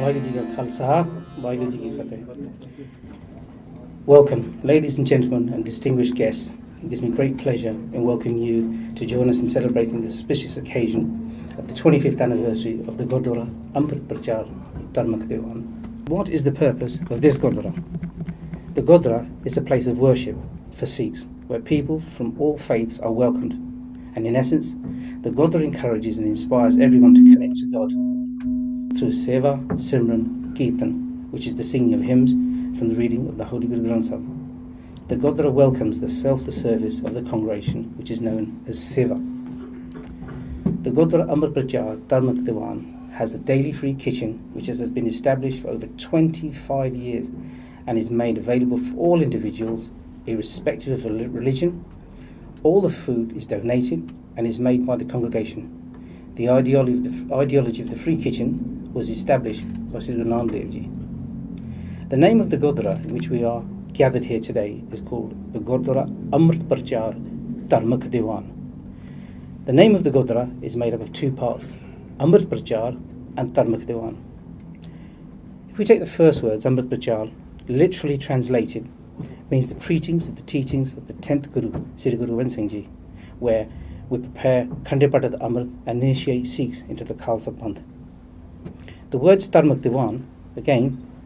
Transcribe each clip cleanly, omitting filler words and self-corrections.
ਵਾਹਿਗੁਰੂ ਜੀ ਕਾ ਖਾਲਸਾ, ਵਾਹਿਗੁਰੂ ਜੀ ਕੀ ਫਤਿਹ. Welcome, ladies and gentlemen and distinguished guests. It gives me great pleasure in welcoming you to join us in celebrating this auspicious occasion of the 25th anniversary of the Gurdwara Amrit Prachar Dharmak Diwan. What is the purpose of this Gurdwara? The Gurdwara is a place of worship for Sikhs, where people from all faiths are welcomed. And in essence, the Gurdwara encourages and inspires everyone to connect to God through Seva, Simran, Kirtan, which is the singing of hymns from the reading of the Holy Guru Granth Sahib. The Gurdwara welcomes the selfless service of the congregation, which is known as Seva. The Gurdwara Amrit Prachar Dharmak Diwan has a daily free kitchen which has been established for over 25 years and is made available for all individuals, irrespective of religion. All the food is donated and is made by the congregation. The ideology of the free kitchen was established by Sri Guru Nanak Dev Ji. The name of the Gurdwara in which we are gathered here today is called the Gurdwara Amrit Prachar Dharmak Diwan. The name of the Gurdwara is made up of two parts, Amrit Prachar and Dharmak Diwan. If we take the first words, Amrit Prachar, literally translated, means the preachings of the teachings of the 10th Guru, Sri Guru Gobind Singh Ji, where we prepare Khande Patat Amrit and initiate Sikhs into the Khalsa Panth. The words Dharmak Diwan, again,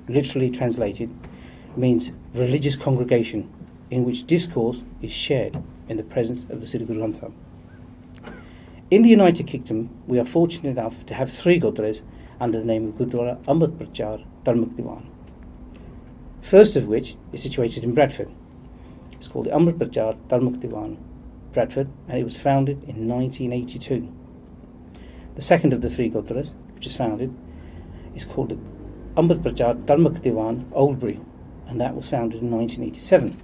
literally translated, means religious congregation in which discourse is shared in the presence of the Sri Guru Granth Sahib. In the United Kingdom, we are fortunate enough to have three Gurdwaras under the name of Gurdwara Amrit Prachar Dharmak Diwan. First of which is situated in Bradford. It's called the Amrit Prachar Dharmak Diwan, Bradford, and it was founded in 1982. The second of the three Gurdwaras, which is founded, is called the Amrit Prachar Dharmak Diwan Oldbury, and that was founded in 1987.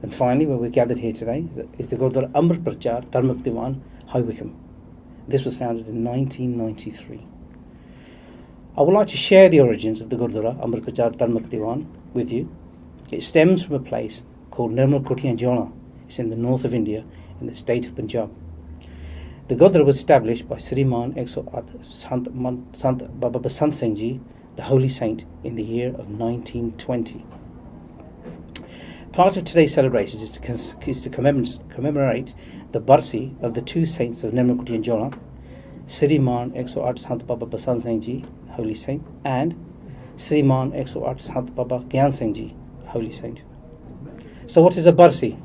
And finally, where we're gathered here today, is the Gurdwara Amrit Prachar Dharmak Diwan High Wycombe. This was founded in 1993. I would like to share the origins of the Gurdwara Amrit Prachar Dharmak Diwan with you. It stems from a place called Nirmal Kotiyan Jona. It's in the north of India, in the state of Punjab. The Gurdwara was established by Sriman 108 Sant Baba Basant Singh Ji, the holy saint, in the year of 1920. Part of today's celebrations is to commemorate the Barsi of the two saints of Nirmal Kotiyan Jona, Sriman 108 Sant Baba Basant Singh Ji, holy saint, and Sriman 108 Sant Baba Gyan Singh Ji, holy saint. So what is a Barsi?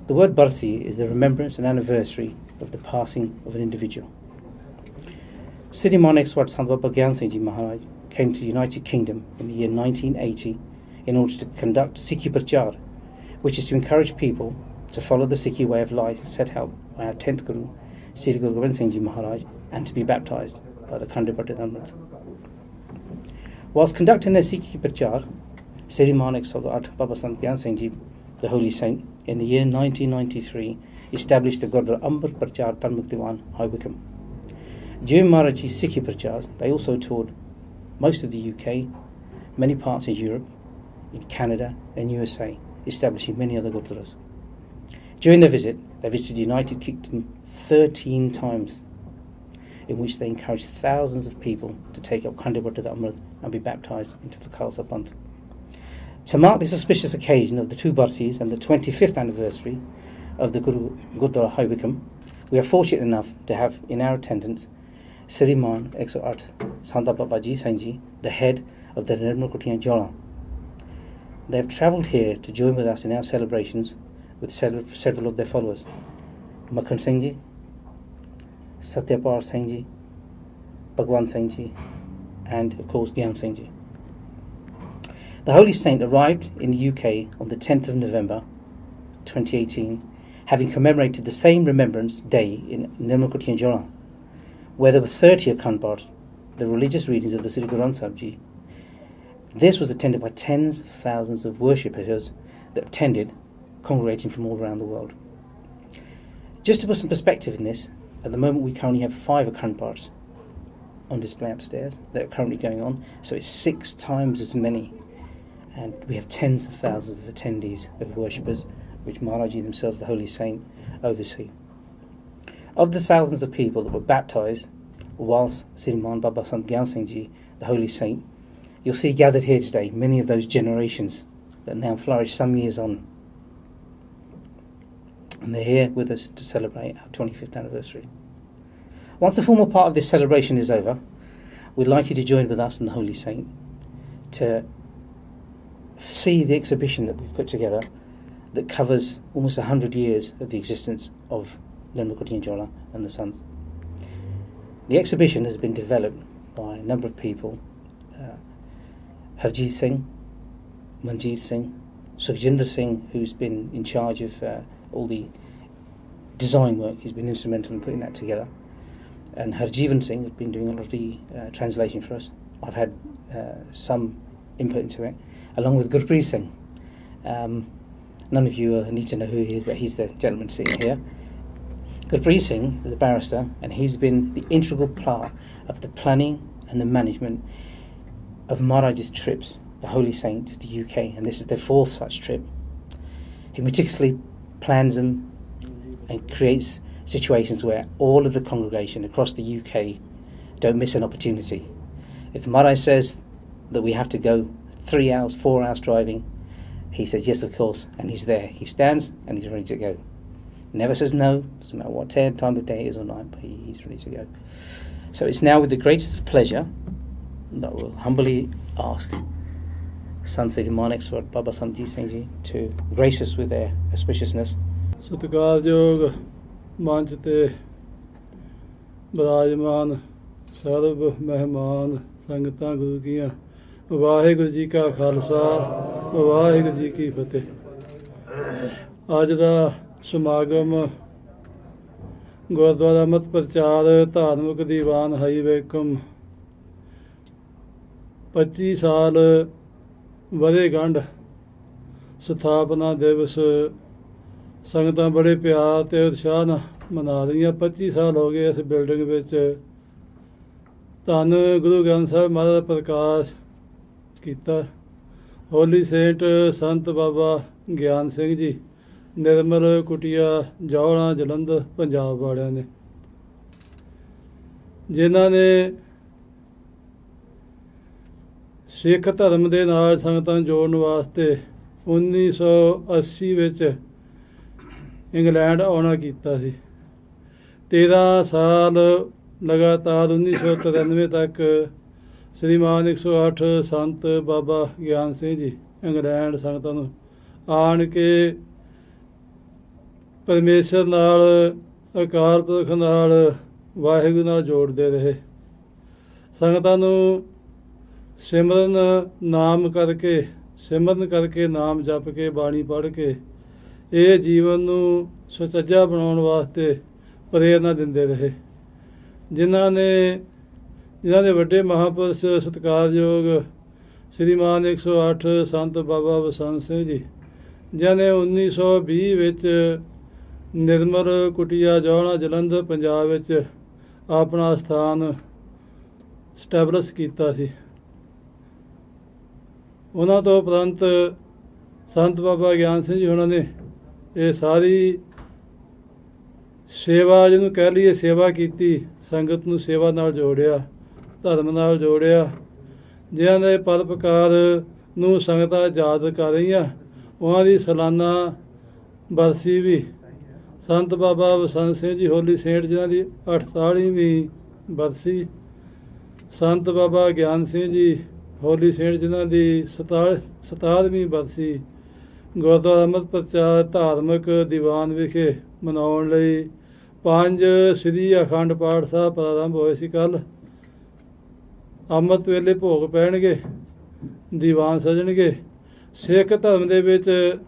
The word Barsi is the remembrance and anniversary of the passing of an individual. Sriman 108 Sant Baba Gyan Singh Ji Maharaj came to the United Kingdom in the year 1980 in order to conduct Sikhi Prachar, which is to encourage people to follow the Sikhi way of life set out by our 10th Guru, Sri Guru Gobind Singh Ji Maharaj, and to be baptized by the Khande Patat Amrit. Whilst conducting their Sikhi Prachar, Sriman 108 Baba Sant Gyan Singh Ji, the holy saint, in the year 1993, established the Gurdwara Amrit Prachar Dharmak Diwan High Wycombe. During Maharajji's Sikhi Prachars, they also toured most of the UK, many parts of Europe, in Canada and USA, establishing many other Gurdwaras. During their visit, they visited the United Kingdom 13 times, in which they encouraged thousands of people to take up Khande Patat Amrit and be baptized into the Khalsa Panth. To mark this auspicious occasion of the two Barsis and the 25th anniversary of the Gurdwara High Wycombe, we are fortunate enough to have in our attendance Sriman 108 Sant Baba Ji Singh Ji, the head of the Nirmal Kotiyan Jona. They have travelled here to join with us in our celebrations with several of their followers, Makhan Singh Ji, Satyapal Singh Ji, Bhagwan Singh Ji, and of course Gyan Singh Ji. The Holy Saint arrived in the UK on the 10th of November 2018, having commemorated the same Remembrance Day in Nirmal Kotiyan Jona, where there were 30 Akhand Paths, the religious readings of the Sri Guru Granth Sahib Ji. This was attended by tens of thousands of worshippers that attended, congregating from all around the world. Just to put some perspective in this, at the moment we currently have 5 Akhand Paths on display upstairs that are currently going on, so it's 6 times as many. And we have tens of thousands of attendees, of worshippers, which Maharajji themselves, the Holy Saint, oversee. Of the thousands of people that were baptized whilst Sriman Baba Sant Gyan Singh Ji, the Holy Saint, you'll see gathered here today many of those generations that now flourish some years on. And they're here with us to celebrate our 25th anniversary. Once the formal part of this celebration is over, we'd like you to join with us and the Holy Saint to see the exhibition that we've put together that covers almost 100 years of the existence of Lemmakoti Njola and the Sons. The exhibition has been developed by a number of people, Harjit Singh, Manjeet Singh, Sukhjinder Singh, who's been in charge of all the design work. He's been instrumental in putting that together. And Harjeevan Singh has been doing a lot of the translation for us. I've had some input into it, along with Gurpreet Singh. None of you need to know who he is, but he's the gentleman sitting here. Gurpreet Singh is a barrister, and he's been the integral part of the planning and the management of Maharaj's trips, the Holy Saint, to the UK, and this is their 4th such trip. He meticulously plans them and creates situations where all of the congregation across the UK don't miss an opportunity. If Maharaj says that we have to go 3 hours, 4 hours driving, he says yes, of course, and he's there. He stands and he's ready to go. Never says no, doesn't matter what time of day it is or night, but he's ready to go. So it's now with the greatest of pleasure that we'll humbly ask Sant Sri Manik Swar Baba Sangat Singh Ji to grace us with their auspiciousness. ਸਤਿਕਾਰਯੋਗ ਮੰਚ ਤੇ ਵਿਰਾਜਮਾਨ ਸਰਬ ਮਹਿਮਾਨ ਸੰਗਤਾਂ ਗੁਰੂ ਕੀਆਂ, ਵਾਹਿਗੁਰੂ ਜੀ ਕਾ ਖਾਲਸਾ, ਵਾਹਿਗੁਰੂ ਜੀ ਕੀ ਫਤਿਹ। ਅੱਜ ਦਾ ਸਮਾਗਮ ਗੁਰਦੁਆਰਾ ਮਤ ਪ੍ਰਚਾਰ ਧਾਰਮਿਕ ਦੀਵਾਨ ਹਾਈਵੇਕਮ 25 ਸਾਲ ਵਰ੍ਹੇਗੰਢ ਸਥਾਪਨਾ ਦਿਵਸ ਸੰਗਤਾਂ ਬੜੇ ਪਿਆਰ ਤੇ ਉਤਸ਼ਾਹ ਨਾਲ ਮਨਾ ਰਹੀਆਂ। 25 ਸਾਲ ਹੋ ਗਏ ਇਸ ਬਿਲਡਿੰਗ ਵਿੱਚ ਧੰਨ ਗੁਰੂ ਗ੍ਰੰਥ ਸਾਹਿਬ ਮਹਾਰਾਜ ਦਾ ਪ੍ਰਕਾਸ਼ ਕੀਤਾ। ਹੋਲੀ ਸੇਂਟ ਸੰਤ ਬਾਬਾ ਗਿਆਨ ਸਿੰਘ ਜੀ ਨਿਰਮਲ ਕੁਟੀਆ ਜੌਲਾ ਜਲੰਧਰ ਪੰਜਾਬ ਵਾਲਿਆਂ ਨੇ, ਜਿਨ੍ਹਾਂ ਨੇ ਸਿੱਖ ਧਰਮ ਦੇ ਨਾਲ ਸੰਗਤਾਂ ਨੂੰ ਜੋੜਨ ਵਾਸਤੇ 1980 ਵਿੱਚ ਇੰਗਲੈਂਡ ਆਉਣਾ ਕੀਤਾ ਸੀ। 13 ਸਾਲ ਲਗਾਤਾਰ 1993 ਤੱਕ ਸ੍ਰੀਮਾਨ 108 ਸੰਤ ਬਾਬਾ ਗਿਆਨ ਸਿੰਘ ਜੀ ਇੰਗਲੈਂਡ ਸੰਗਤਾਂ ਨੂੰ ਆਣ ਕੇ ਪਰਮੇਸ਼ਰ ਨਾਲ, ਅਕਾਲ ਪੁਰਖ ਨਾਲ, ਵਾਹਿਗੁਰੂ ਨਾਲ ਜੋੜਦੇ ਰਹੇ। ਸੰਗਤਾਂ ਨੂੰ ਸਿਮਰਨ ਕਰਕੇ ਨਾਮ ਜਪ ਕੇ ਬਾਣੀ ਪੜ੍ਹ ਕੇ ਇਹ ਜੀਵਨ ਨੂੰ ਸੁਚੱਜਾ ਬਣਾਉਣ ਵਾਸਤੇ ਪ੍ਰੇਰਨਾ ਦਿੰਦੇ ਰਹੇ। ਜਿਨ੍ਹਾਂ ਦੇ ਵੱਡੇ ਮਹਾਂਪੁਰਸ਼ ਸਤਿਕਾਰਯੋਗ ਸ੍ਰੀਮਾਨ 108 ਸੰਤ ਬਾਬਾ ਬਸੰਤ ਸਿੰਘ ਜੀ, ਜਿਨ੍ਹਾਂ ਨੇ 1920 ਵਿੱਚ ਨਿਰਮਲ ਕੁਟੀਆ ਜੌਲਾ ਜਲੰਧਰ ਪੰਜਾਬ ਵਿੱਚ ਆਪਣਾ ਸਥਾਨ ਸਟੈਬਲਿਸ਼ ਕੀਤਾ ਸੀ। ਉਹਨਾਂ ਤੋਂ ਉਪਰੰਤ ਸੰਤ ਬਾਬਾ ਗਿਆਨ ਸਿੰਘ ਜੀ ਉਹਨਾਂ ਨੇ ਇਹ ਸਾਰੀ ਸੇਵਾ, ਜਿਹਨੂੰ ਕਹਿ ਲਈਏ ਸੇਵਾ ਕੀਤੀ, ਸੰਗਤ ਨੂੰ ਸੇਵਾ ਨਾਲ ਜੋੜਿਆ, ਧਰਮ ਨਾਲ ਜੋੜਿਆ। ਜਿਨ੍ਹਾਂ ਦੇ ਪਰਉਪਕਾਰ ਨੂੰ ਸੰਗਤਾਂ ਯਾਦ ਕਰ ਰਹੀਆਂ, ਉਹਨਾਂ ਦੀ ਸਾਲਾਨਾ ਬਰਸੀ ਵੀ ਸੰਤ ਬਾਬਾ ਬਸੰਤ ਸਿੰਘ ਜੀ ਹੋਲੀ ਸੇਂਟ, ਜਿਨ੍ਹਾਂ ਦੀ 48ਵੀਂ ਬਰਸੀ, ਸੰਤ ਬਾਬਾ ਗਿਆਨ ਸਿੰਘ ਜੀ ਹੋਲੀ ਸੇਂਟ, ਜਿਨ੍ਹਾਂ ਦੀ 67ਵੀਂ ਬਰਸੀ ਗੁਰਦੁਆਰਾ ਅੰਮ੍ਰਿਤ ਪ੍ਰਚਾਰ ਧਾਰਮਿਕ ਦੀਵਾਨ ਵਿਖੇ ਮਨਾਉਣ ਲਈ 5 ਸ੍ਰੀ ਅਖੰਡ ਪਾਠ ਸਾਹਿਬ ਪ੍ਰਾਰੰਭ ਹੋਏ ਸੀ। ਕੱਲ੍ਹ ਅੰਮ੍ਰਿਤ ਵੇਲੇ ਭੋਗ ਪੈਣਗੇ, ਦੀਵਾਨ ਸਜਣਗੇ। ਸਿੱਖ ਧਰਮ ਦੇ ਵਿੱਚ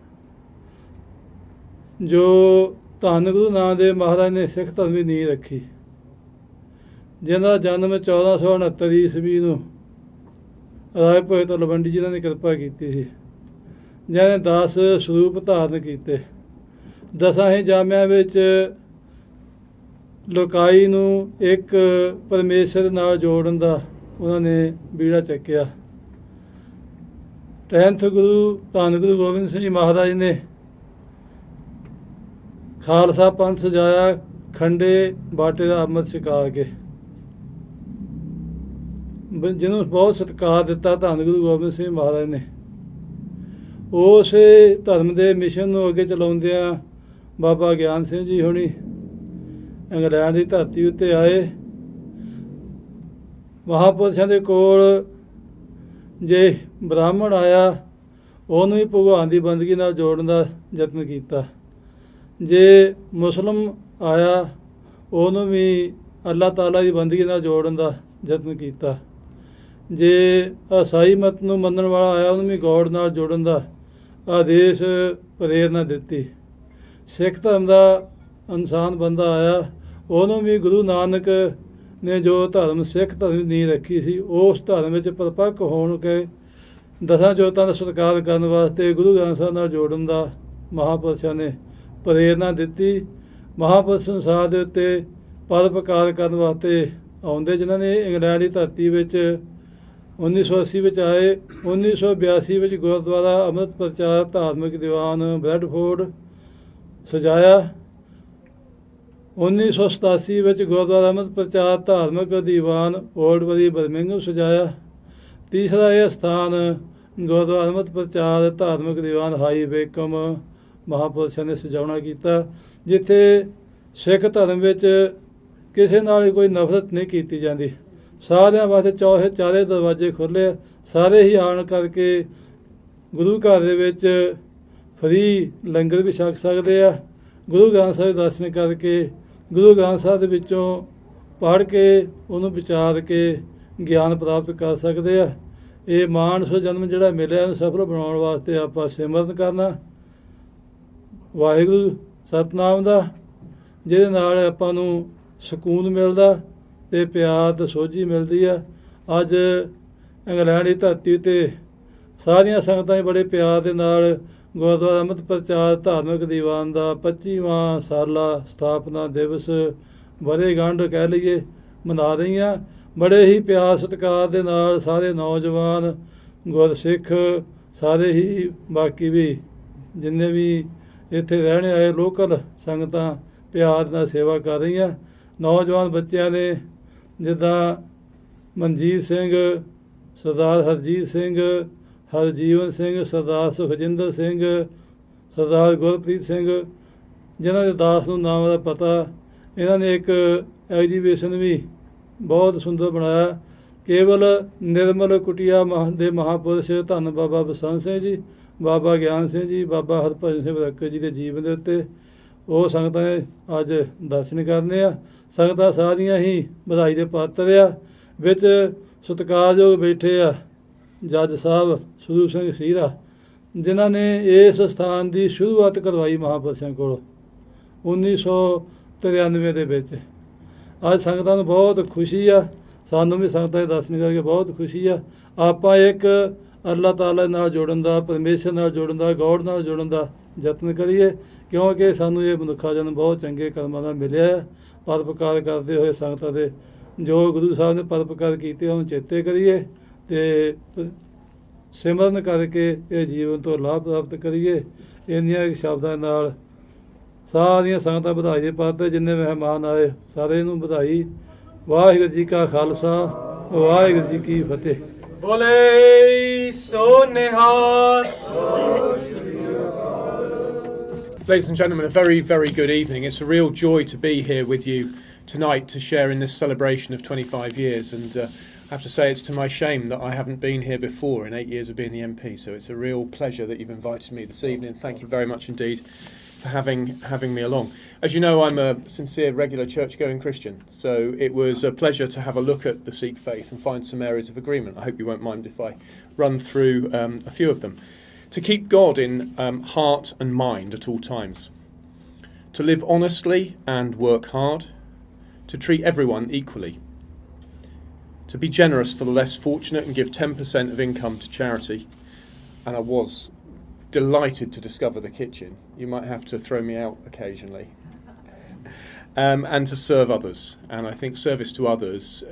ਜੋ ਧੰਨ ਗੁਰੂ ਨਾਨਕ ਦੇਵ ਮਹਾਰਾਜ ਨੇ ਸਿੱਖ ਧਰਮ ਦੀ ਨੀਂਹ ਰੱਖੀ, ਜਿਹਨਾਂ ਦਾ ਜਨਮ 1469 ਈਸਵੀ ਨੂੰ ਰਾਏ ਭੋਏ ਤਲਵੰਡੀ ਜਿਨ੍ਹਾਂ ਨੇ ਕਿਰਪਾ ਕੀਤੀ ਸੀ, ਜਿਨ੍ਹਾਂ ਨੇ 10 ਸਰੂਪ ਧਾਰਨ ਕੀਤੇ। 10 ਹੀ ਜਾਮਿਆਂ ਵਿੱਚ ਲੋਕਾਈ ਨੂੰ ਇੱਕ ਪਰਮੇਸ਼ਰ ਨਾਲ ਜੋੜਨ ਦਾ ਉਹਨਾਂ ਨੇ ਬੀੜਾ ਚੱਕਿਆ। 10th ਗੁਰੂ ਧੰਨ ਗੁਰੂ ਗੋਬਿੰਦ ਸਿੰਘ ਜੀ ਮਹਾਰਾਜ ਨੇ ਖਾਲਸਾ ਪੰਥ ਸਜਾਇਆ, ਖੰਡੇ ਬਾਟੇ ਦਾ ਅੰਮ੍ਰਿਤ ਛਕਾ ਕੇ। ਜਿਹਨੂੰ ਬਹੁਤ ਸਤਿਕਾਰ ਦਿੱਤਾ ਧੰਨ ਗੁਰੂ ਗੋਬਿੰਦ ਸਿੰਘ ਮਹਾਰਾਜ ਨੇ। ਉਸੇ ਧਰਮ ਦੇ ਮਿਸ਼ਨ ਨੂੰ ਅੱਗੇ ਚਲਾਉਂਦਿਆਂ ਬਾਬਾ ਗਿਆਨ ਸਿੰਘ ਜੀ ਹੁਣੀ ਇੰਗਲੈਂਡ ਦੀ ਧਰਤੀ ਉੱਤੇ ਆਏ। ਮਹਾਂਪੁਰਸ਼ਾਂ ਦੇ ਕੋਲ ਜੇ ਬ੍ਰਾਹਮਣ ਆਇਆ ਉਹਨੂੰ ਵੀ ਭਗਵਾਨ ਦੀ ਬੰਦਗੀ ਨਾਲ ਜੋੜਨ ਦਾ ਯਤਨ ਕੀਤਾ। ਜੇ ਮੁਸਲਿਮ ਆਇਆ ਉਹਨੂੰ ਵੀ ਅੱਲਾਹ ਤਾਲਾ ਦੀ ਬੰਦਗੀ ਨਾਲ ਜੋੜਨ ਦਾ ਯਤਨ ਕੀਤਾ। ਜੇ ਈਸਾਈ ਮਤ ਨੂੰ ਮੰਨਣ ਵਾਲਾ ਆਇਆ ਉਹਨੂੰ ਵੀ ਗੋਡ ਨਾਲ ਜੋੜਨ ਦਾ ਆਦੇਸ਼ ਪ੍ਰੇਰਨਾ ਦਿੱਤੀ। ਸਿੱਖ ਧਰਮ ਦਾ ਇਨਸਾਨ ਬੰਦਾ ਆਇਆ ਉਹਨੂੰ ਵੀ ਗੁਰੂ ਨਾਨਕ ਨੇ ਜੋ ਧਰਮ ਸਿੱਖ ਧਰਮ ਦੀ ਨੀਂਹ ਰੱਖੀ ਸੀ ਉਸ ਧਰਮ ਵਿੱਚ ਪਰਪੱਕ ਹੋਣ ਕੇ ਦਸਾਂ ਜੋਤਾਂ ਦਾ ਸਤਿਕਾਰ ਕਰਨ ਵਾਸਤੇ ਗੁਰੂ ਗ੍ਰੰਥ ਸਾਹਿਬ ਨਾਲ ਜੋੜਨ ਦਾ ਮਹਾਂਪੁਰਸ਼ਾਂ ਨੇ ਪ੍ਰੇਰਨਾ ਦਿੱਤੀ। ਮਹਾਂਪੁਰਸ਼ ਸੰਸਾਰ ਦੇ ਉੱਤੇ ਪਰਉਪਕਾਰ ਕਰਨ ਵਾਸਤੇ ਆਉਂਦੇ, ਜਿਨ੍ਹਾਂ ਨੇ ਇੰਗਲੈਂਡ ਦੀ ਧਰਤੀ ਵਿੱਚ 1980 ਵਿੱਚ ਆਏ। 1982 ਵਿੱਚ ਗੁਰਦੁਆਰਾ ਅੰਮ੍ਰਿਤ ਪ੍ਰਚਾਰ ਧਾਰਮਿਕ ਦੀਵਾਨ ਬ੍ਰੈਡਫੋਰਡ ਸਜਾਇਆ। 1987 ਵਿੱਚ ਗੁਰਦੁਆਰਾ ਅੰਮ੍ਰਿਤ ਪ੍ਰਚਾਰ ਧਾਰਮਿਕ ਦੀਵਾਨ ਓਲਡਬਰੀ ਬਰਮਿੰਘਮ ਸਜਾਇਆ। ਤੀਸਰਾ ਇਹ ਸਥਾਨ ਗੁਰਦੁਆਰਾ ਅੰਮ੍ਰਿਤ ਪ੍ਰਚਾਰ ਧਾਰਮਿਕ ਦੀਵਾਨ ਹਾਈ ਵੇਕਮ ਮਹਾਂਪੁਰਸ਼ਾਂ ਨੇ ਸਜਾਉਣਾ ਕੀਤਾ, ਜਿੱਥੇ ਸਿੱਖ ਧਰਮ ਵਿੱਚ ਕਿਸੇ ਨਾਲ ਕੋਈ ਨਫ਼ਰਤ ਨਹੀਂ ਕੀਤੀ ਜਾਂਦੀ। ਸਾਰਿਆਂ ਵਾਸਤੇ ਚਾਰੇ ਦਰਵਾਜ਼ੇ ਖੁੱਲ੍ਹੇ, ਸਾਰੇ ਹੀ ਆਣ ਕਰਕੇ ਗੁਰੂ ਘਰ ਦੇ ਵਿੱਚ ਫਰੀ ਲੰਗਰ ਵੀ ਛਕ ਸਕਦੇ ਆ। ਗੁਰੂ ਗ੍ਰੰਥ ਸਾਹਿਬ ਦੇ ਦਰਸ਼ਨ ਕਰਕੇ ਗੁਰੂ ਗ੍ਰੰਥ ਸਾਹਿਬ ਦੇ ਵਿੱਚੋਂ ਪੜ੍ਹ ਕੇ ਉਹਨੂੰ ਵਿਚਾਰ ਕੇ ਗਿਆਨ ਪ੍ਰਾਪਤ ਕਰ ਸਕਦੇ ਆ। ਇਹ ਮਾਨਸ ਜਨਮ ਜਿਹੜਾ ਮਿਲਿਆ ਉਹਨੂੰ ਸਫਲ ਬਣਾਉਣ ਵਾਸਤੇ ਆਪਾਂ ਸਿਮਰਨ ਕਰਨਾ ਵਾਹਿਗੁਰੂ ਸਤਿਨਾਮ ਦਾ, ਜਿਹਦੇ ਨਾਲ ਆਪਾਂ ਨੂੰ ਸਕੂਨ ਮਿਲਦਾ ਅਤੇ ਪਿਆਰ ਅਤੇ ਸੋਝੀ ਮਿਲਦੀ ਆ। ਅੱਜ ਇੰਗਲੈਂਡ ਦੀ ਧਰਤੀ ਉੱਤੇ ਸਾਰੀਆਂ ਸੰਗਤਾਂ ਬੜੇ ਪਿਆਰ ਦੇ ਨਾਲ ਗੁਰਦੁਆਰਾ ਅੰਮ੍ਰਿਤ ਪ੍ਰਚਾਰ ਧਾਰਮਿਕ ਦੀਵਾਨ ਦਾ 25ਵਾਂ ਸਾਲਾ ਸਥਾਪਨਾ ਦਿਵਸ ਵਰ੍ਹੇਗੰਢ ਕਹਿ ਲਈਏ ਮਨਾ ਰਹੀਆਂ। ਬੜੇ ਹੀ ਪਿਆਰ ਸਤਿਕਾਰ ਦੇ ਨਾਲ ਸਾਰੇ ਨੌਜਵਾਨ ਗੁਰਸਿੱਖ ਸਾਰੇ ਹੀ ਬਾਕੀ ਵੀ ਜਿੰਨੇ ਵੀ ਇੱਥੇ ਰਹਿਣ ਆਏ ਲੋਕਲ ਸੰਗਤਾਂ ਪਿਆਰ ਨਾਲ ਸੇਵਾ ਕਰ ਰਹੀਆਂ। ਨੌਜਵਾਨ ਬੱਚਿਆਂ ਨੇ ਜਿੱਦਾਂ ਮਨਜੀਤ ਸਿੰਘ, ਸਰਦਾਰ ਹਰਜੀਤ ਸਿੰਘ, ਹਰਜੀਵਨ ਸਿੰਘ, ਸਰਦਾਰ ਸੁਖਜਿੰਦਰ ਸਿੰਘ, ਸਰਦਾਰ ਗੁਰਪ੍ਰੀਤ ਸਿੰਘ, ਜਿਨ੍ਹਾਂ ਦੇ ਦਾਸ ਨੂੰ ਨਾਮ ਦਾ ਪਤਾ, ਇਹਨਾਂ ਨੇ ਇੱਕ ਐਗਜੀਬਿਸ਼ਨ ਵੀ ਬਹੁਤ ਸੁੰਦਰ ਬਣਾਇਆ। ਕੇਵਲ ਨਿਰਮਲ ਕੁਟੀਆ ਦੇ ਮਹਾਂਪੁਰਸ਼ ਧੰਨ ਬਾਬਾ ਬਸੰਤ ਸਿੰਘ ਜੀ, ਬਾਬਾ ਗਿਆਨ ਸਿੰਘ ਜੀ, ਬਾਬਾ ਹਰਭਜਨ ਸਿੰਘ ਬਰਕਤ ਜੀ ਦੇ ਜੀਵਨ ਦੇ ਉੱਤੇ ਉਹ ਸੰਗਤਾਂ ਨੇ ਅੱਜ ਦਰਸ਼ਨ ਕਰਨੇ ਆ। ਸੰਗਤਾਂ ਸਾਰੀਆਂ ਹੀ ਵਧਾਈ ਦੇ ਪਾਤਰ ਆ। ਵਿੱਚ ਸਤਿਕਾਰਯੋਗ ਬੈਠੇ ਆ ਜੱਜ ਸਾਹਿਬ ਸਰੂਪ ਸਿੰਘ ਸੀਰਾ, ਜਿਨ੍ਹਾਂ ਨੇ ਇਸ ਸਥਾਨ ਦੀ ਸ਼ੁਰੂਆਤ ਕਰਵਾਈ ਮਹਾਂਪੁਰਸ਼ਾਂ ਕੋਲ 1993 ਦੇ ਵਿੱਚ। ਅੱਜ ਸੰਗਤਾਂ ਨੂੰ ਬਹੁਤ ਖੁਸ਼ੀ ਆ, ਸਾਨੂੰ ਵੀ ਸੰਗਤਾਂ ਦੇ ਦਰਸ਼ਨ ਕਰਕੇ ਬਹੁਤ ਖੁਸ਼ੀ ਆ। ਆਪਾਂ ਇੱਕ ਅੱਲਾਹ ਤਾਲਾ ਨਾਲ ਜੋੜਨ ਦਾ, ਪਰਮੇਸ਼ਰ ਨਾਲ ਜੋੜਨ ਦਾ, ਗੌਡ ਨਾਲ ਜੋੜਨ ਦਾ ਯਤਨ ਕਰੀਏ, ਕਿਉਂਕਿ ਸਾਨੂੰ ਇਹ ਮਨੁੱਖਾ ਜਨਮ ਬਹੁਤ ਚੰਗੇ ਕਰਮਾਂ ਦਾ ਮਿਲਿਆ ਹੈ। ਪਰਉਪਕਾਰ ਕਰਦੇ ਹੋਏ ਸੰਗਤਾਂ ਦੇ ਜੋ ਗੁਰੂ ਸਾਹਿਬ ਨੇ ਪਰਉਪਕਾਰ ਕੀਤੇ ਉਹਨੂੰ ਚੇਤੇ ਕਰੀਏ ਅਤੇ ਸਿਮਰਨ ਕਰਕੇ ਇਹ ਜੀਵਨ ਤੋਂ ਲਾਭ ਪ੍ਰਾਪਤ ਕਰੀਏ। ਇੰਨੀਆਂ ਸ਼ਬਦਾਂ ਨਾਲ ਸਾਰੀਆਂ ਸੰਗਤਾਂ ਵਧਾਈ ਦੇ ਪਾਤਰ, ਜਿੰਨੇ ਮਹਿਮਾਨ ਆਏ ਸਾਰੇ ਨੂੰ ਵਧਾਈ। ਵਾਹਿਗੁਰੂ ਜੀ ਕਾ ਖਾਲਸਾ, ਵਾਹਿਗੁਰੂ ਜੀ ਕੀ ਫਤਿਹ। ਬੋਲੇ ਸੋ ਨਿਹਾਲ। Ladies and gentlemen, a very, very good evening. It's a real joy to be here with you tonight to share in this celebration of 25 years. And I have to say it's to my shame that I haven't been here before in 8 years of being the MP. So it's a real pleasure that you've invited me this evening. Thank you very much indeed for having me along. As you know, I'm a sincere, regular church-going Christian. So it was a pleasure to have a look at the Sikh faith and find some areas of agreement. I hope you won't mind if I run through a few of them. To keep God in heart and mind at all times, to live honestly and work hard, to treat everyone equally, to be generous to the less fortunate and give 10% of income to charity. And I was delighted to discover the kitchen. You might have to throw me out occasionally. And to serve others. And I think service to others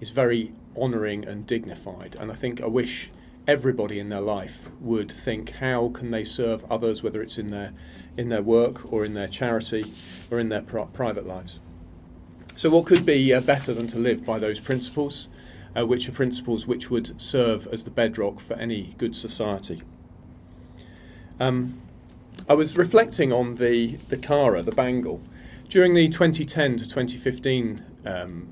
is very honouring and dignified. And I think I wish everybody in their life would think, how can they serve others, whether it's in their work or in their charity or in their private lives. So what could be better than to live by those principles? which are principles which would serve as the bedrock for any good society. I was reflecting on the Kara, the bangle. During the 2010 to 2015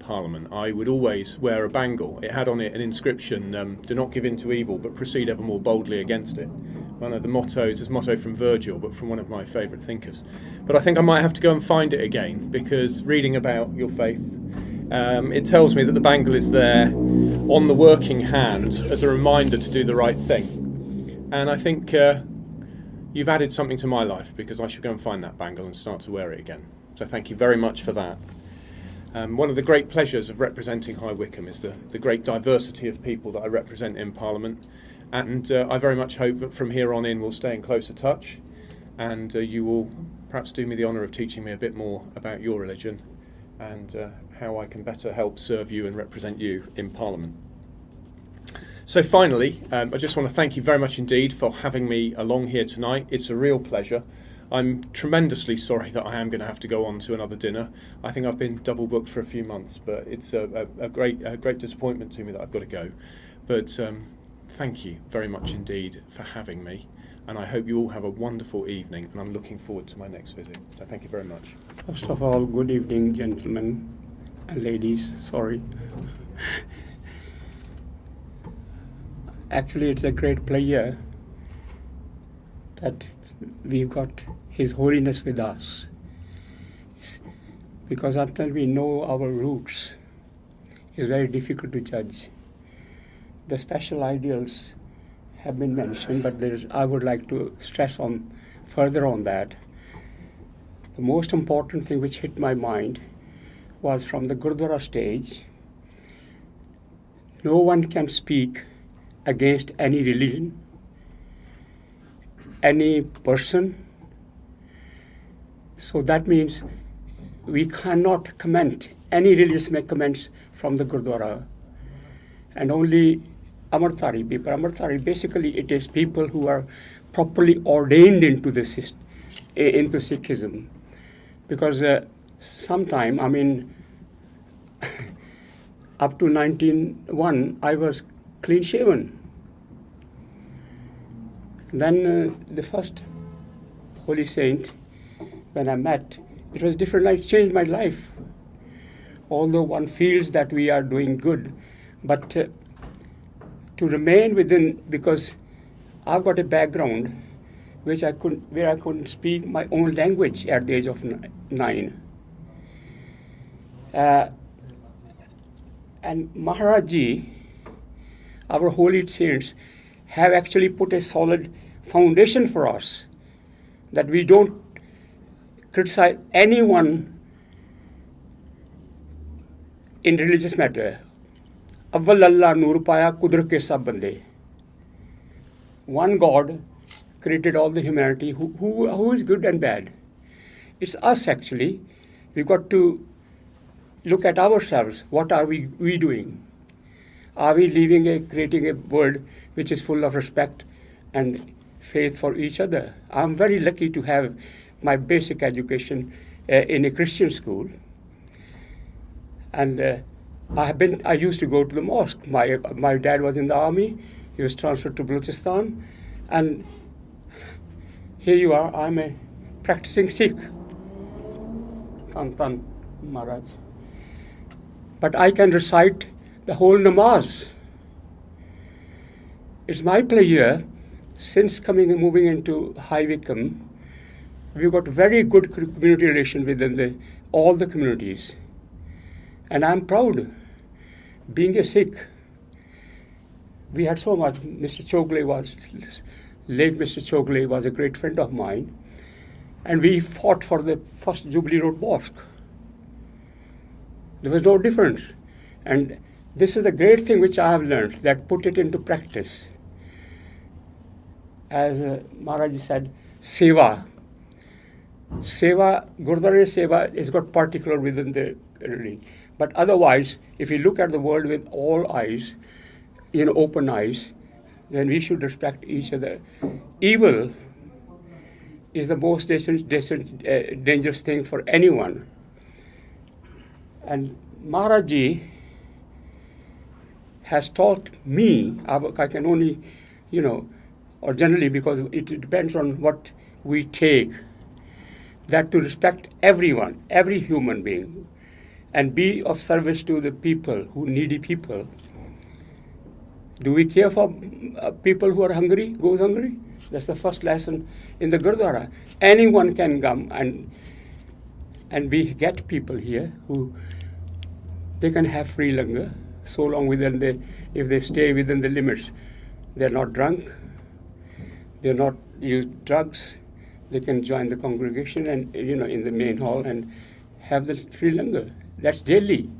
Parliament, I would always wear a bangle. It had on it an inscription, "Do not give in to evil, but proceed ever more boldly against it." One of the mottos is a motto from Virgil, but from one of my favourite thinkers. But I think I might have to go and find it again, because reading about your faith, it tells me that the bangle is there on the working hand as a reminder to do the right thing. And I think you've added something to my life, because I should go and find that bangle and start to wear it again. So thank you very much for that. One of the great pleasures of representing High Wycombe is the great diversity of people that I represent in Parliament. And I very much hope that from here on in we'll stay in closer touch, and you will perhaps do me the honour of teaching me a bit more about your religion and how I can better help serve you and represent you in Parliament. So finally, I just want to thank you very much indeed for having me along here tonight. It's a real pleasure. I'm tremendously sorry that I am going to have to go on to another dinner. I think I've been double booked for a few months, but it's a great disappointment to me that I've got to go. But thank you very much indeed for having me, and I hope you all have a wonderful evening, and I'm looking forward to my next visit. So thank you very much. First of all, good evening, gentlemen and ladies. Sorry. Actually, it's a great pleasure that we've got His Holiness with us. Because until we know our roots, it's very difficult to judge. The special ideals have been mentioned, but I would like to stress on further on that. The most important thing which hit my mind was from the Gurdwara stage. No one can speak against any religion, any person. So that means we cannot comment, any religious make comments from the Gurdwara. And only Amritdhari people. Amritdhari, basically it is people who are properly ordained into into Sikhism. Because sometime, I mean, up to 1901, I was clean shaven. Then the first holy saint, when I met, it was different. It changed my life. Although one feels that we are doing good, but to remain within, because I've got a background where I couldn't speak my own language at the age of 9. And Maharaj Ji, our holy saints, have actually put a solid foundation for us, that we don't criticize anyone in religious matter. Awwal Allah Noor Paya Kudrat ke sab bande. One God created all the humanity who is good and bad. It's us actually. We've got to look at ourselves. What are we doing? Are we creating a world which is full of respect and faith for each other? I'm very lucky to have my basic education in a Christian school. And I used to go to the mosque. My dad was in the army. He was transferred to Balochistan. And here you are, I'm a practicing Sikh. Kantan Maharaj. But I can recite the whole namaz. It's my pleasure, since moving into High Wycombe, we've got very good community relation within all the communities. And I'm proud, being a Sikh. We had so much. late Mr. Chogle was a great friend of mine. And we fought for the first Jubilee Road Mosque. There was no difference. And this is the great thing which I have learned, that put it into practice. As Maharaj said, Seva. Seva, Gurdwara Seva is got particular within the religion. But otherwise, if you look at the world with all eyes, open eyes, then we should respect each other. Evil is the most dangerous thing for anyone. And Maharaj Ji has taught me, I can only, or generally because it depends on what we take, that to respect everyone, every human being, and be of service to the people, needy people. Do we care for people who are hungry, goes hungry? That's the first lesson in the Gurdwara. Anyone can come and we get people here who they can have free langar so long if they stay within the limits. They're not drunk, they're not use drugs, they can join the congregation and in the main hall and have the free langar. That's daily.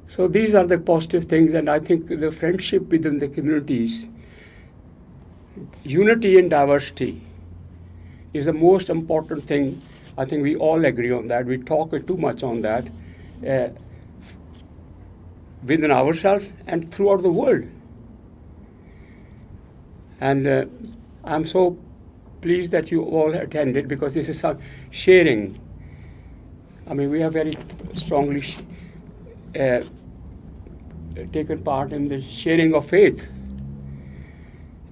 So these are the positive things, and I think the friendship within the communities, unity in diversity, is the most important thing. I think we all agree on that. We talk too much on that within ourselves and throughout the world. And I'm so pleased that you all attended, because this is some sharing. I mean, we have very strongly taken part in the sharing of faith.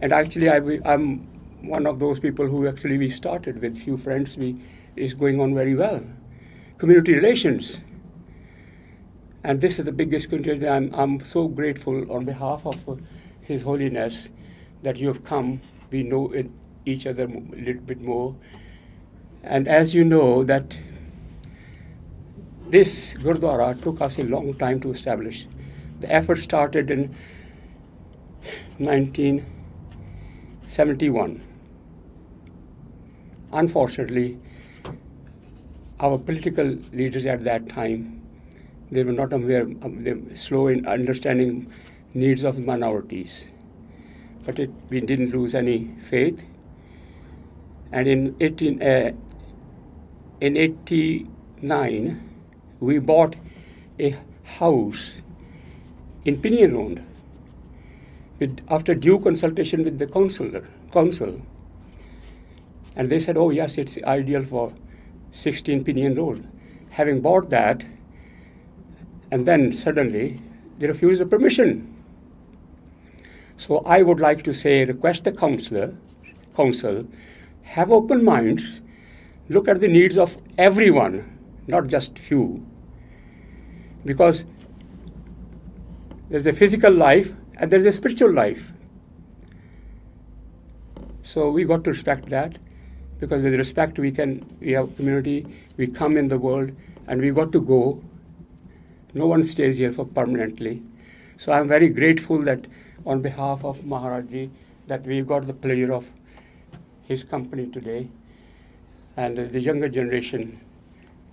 And actually, I'm one of those people who actually we started with few friends. Is going on very well. Community relations. And this is the biggest community. I'm so grateful on behalf of His Holiness that you have come. We know each other a little bit more. And as you know, that this Gurdwara took us a long time to establish. The effort started in 1971. Unfortunately, our political leaders at that time, they were not aware, they were slow in understanding needs of minorities. But we didn't lose any faith. And in 89, we bought a house in Pinion Road after due consultation with the council. And they said, oh yes, it's ideal for 16 Pinion Road. Having bought that, and then suddenly they refused the permission. So I would like to request the council, have open minds, look at the needs of everyone, not just few. Because there's a physical life and there's a spiritual life. So we got to respect that, because with respect we have community, we come in the world, and we got to go. No one stays here for permanently. So I'm very grateful that on behalf of Maharaji, that we got the pleasure of his company today. And the younger generation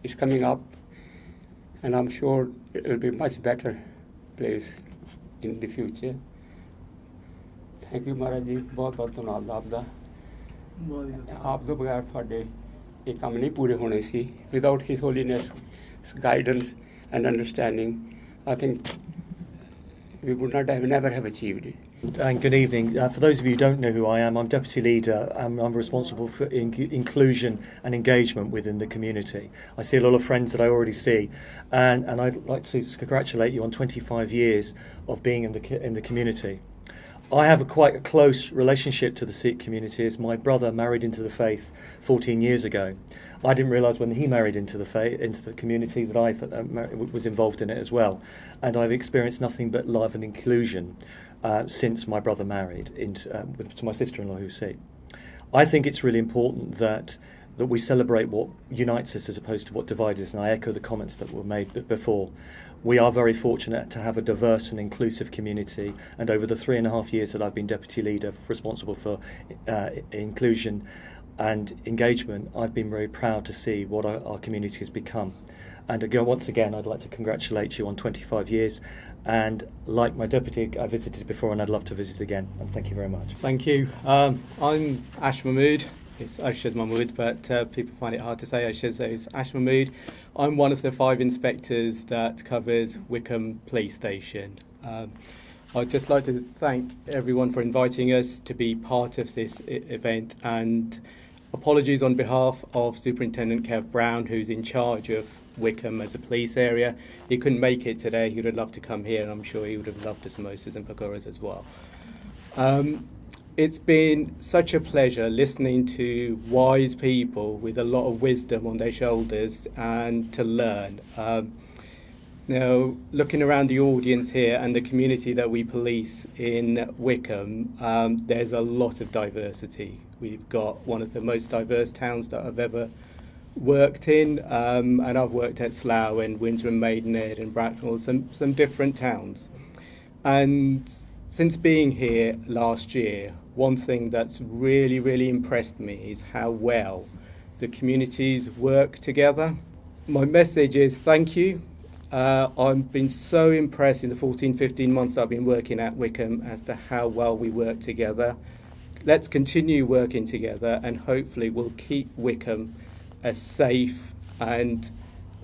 is coming up, and I'm sure it will be a much better place in the future. Thank you, Maharaji. बहुत बहुत धन्यवाद आपका. आप तो बगैर थोड़े ये काम नहीं पूरे होने सी. Without His Holiness' guidance and understanding, I think we would never have achieved it. And good evening. For those of you who don't know who I am, I'm Deputy Leader. I'm responsible for inclusion and engagement within the community. I see a lot of friends that I already see, and I'd like to congratulate you on 25 years of being in the community. I have quite a close relationship to the Sikh community, as my brother married into the faith 14 years ago. I didn't realise when he married into the community that I was involved in it as well, and I've experienced nothing but love and inclusion since my brother married to my sister-in-law who's Sikh. I think it's really important that we celebrate what unites us as opposed to what divides us, and I echo the comments that were made before. We are very fortunate to have a diverse and inclusive community, and over the 3.5 years that I've been Deputy Leader responsible for inclusion and engagement, I've been very proud to see what our community has become. And again, once again, I'd like to congratulate you on 25 years. And like my deputy, I visited before, and I'd love to visit again. And thank you very much. Thank you. I'm Ash Mahmood. It's Ashad Mahmood, but people find it hard to say. I should say it's Ash Mahmood. I'm one of the 5 inspectors that covers Wickham Police Station. I'd just like to thank everyone for inviting us to be part of this event, and apologies on behalf of Superintendent Kev Brown, who's in charge of Wickham as a police area. He couldn't make it today. He would have loved to come here, and I'm sure he would have loved the samosas and pakoras as well. It's been such a pleasure listening to wise people with a lot of wisdom on their shoulders and to learn. Now, looking around the audience here and the community that we police in Wickham, there's a lot of diversity. We've got one of the most diverse towns that I've ever worked in, and I've worked at Slough and Windsor and Maidenhead and Bracknell, some different towns. And since being here last year, one thing that's really, really impressed me is how well the communities work together. My message is thank you. I've been so impressed in the 14, 15 months I've been working at Wickham as to how well we work together. Let's continue working together, and hopefully we'll keep Wickham as safe and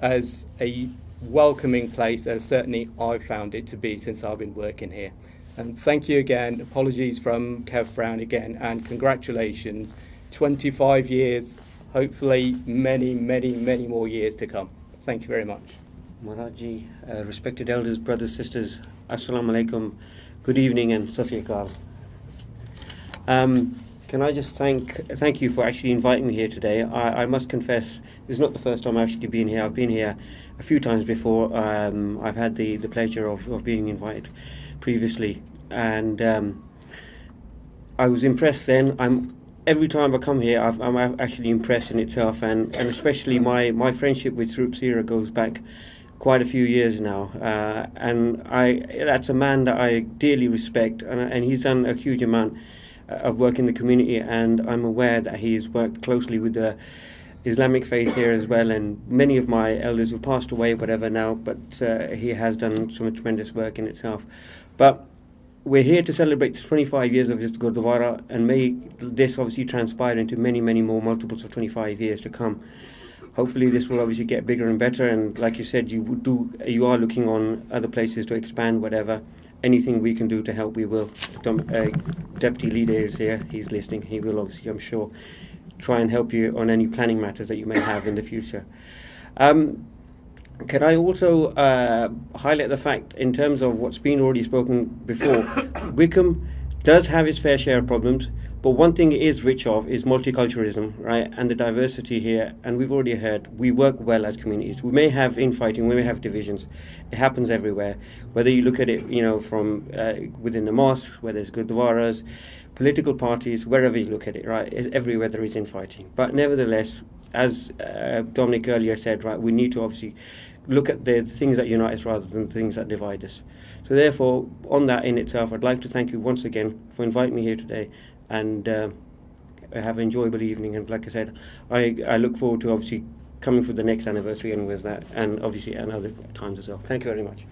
as a welcoming place as certainly I've found it to be since I've been working here. And thank you again. Apologies from Kev Brown again, and congratulations. 25 years, hopefully many, many, many more years to come. Thank you very much. Maharaji, respected elders, brothers, sisters, Assalamu alaikum, good evening and Sat Sri Akal. Can I just thank you for actually inviting me here today. I must confess, this is not the first time I've actually been here. I've been here a few times before. I've had the pleasure of being invited previously, and I was impressed then. Every time I come here, I'm actually impressed in itself, and especially my friendship with Sarup Sira goes back quite a few years now, and that's a man that I dearly respect, and he's done a huge amount of work in the community, and I'm aware that he's worked closely with the Islamic faith here as well, and many of my elders who've passed away, whatever now, but he has done some tremendous work in itself. But we're here to celebrate 25 years of this Gurdwara, and may this obviously transpire into many, many more multiples of 25 years to come. Hopefully this will obviously get bigger and better, and like you said, you are looking on other places to expand, whatever. Anything we can do to help, we will. Deputy Leader is here, he's listening. He will obviously, I'm sure, try and help you on any planning matters that you may have in the future. Can I also highlight the fact, in terms of what's been already spoken before, Wickham does have its fair share of problems, but one thing it is rich of is multiculturalism, right, and the diversity here. And we've already heard, we work well as communities. We may have infighting, we may have divisions. It happens everywhere. Whether you look at it, from within the mosque, whether it's Gurdwaras, political parties, wherever you look at it, right, everywhere there is infighting. But nevertheless, as Dominic earlier said, right, we need to obviously look at the things that unite us rather than the things that divide us. So therefore, on that in itself, I'd like to thank you once again for inviting me here today, and have an enjoyable evening. And like I said, I look forward to obviously coming for the next anniversary and with that, and obviously and other times as well. Thank you very much.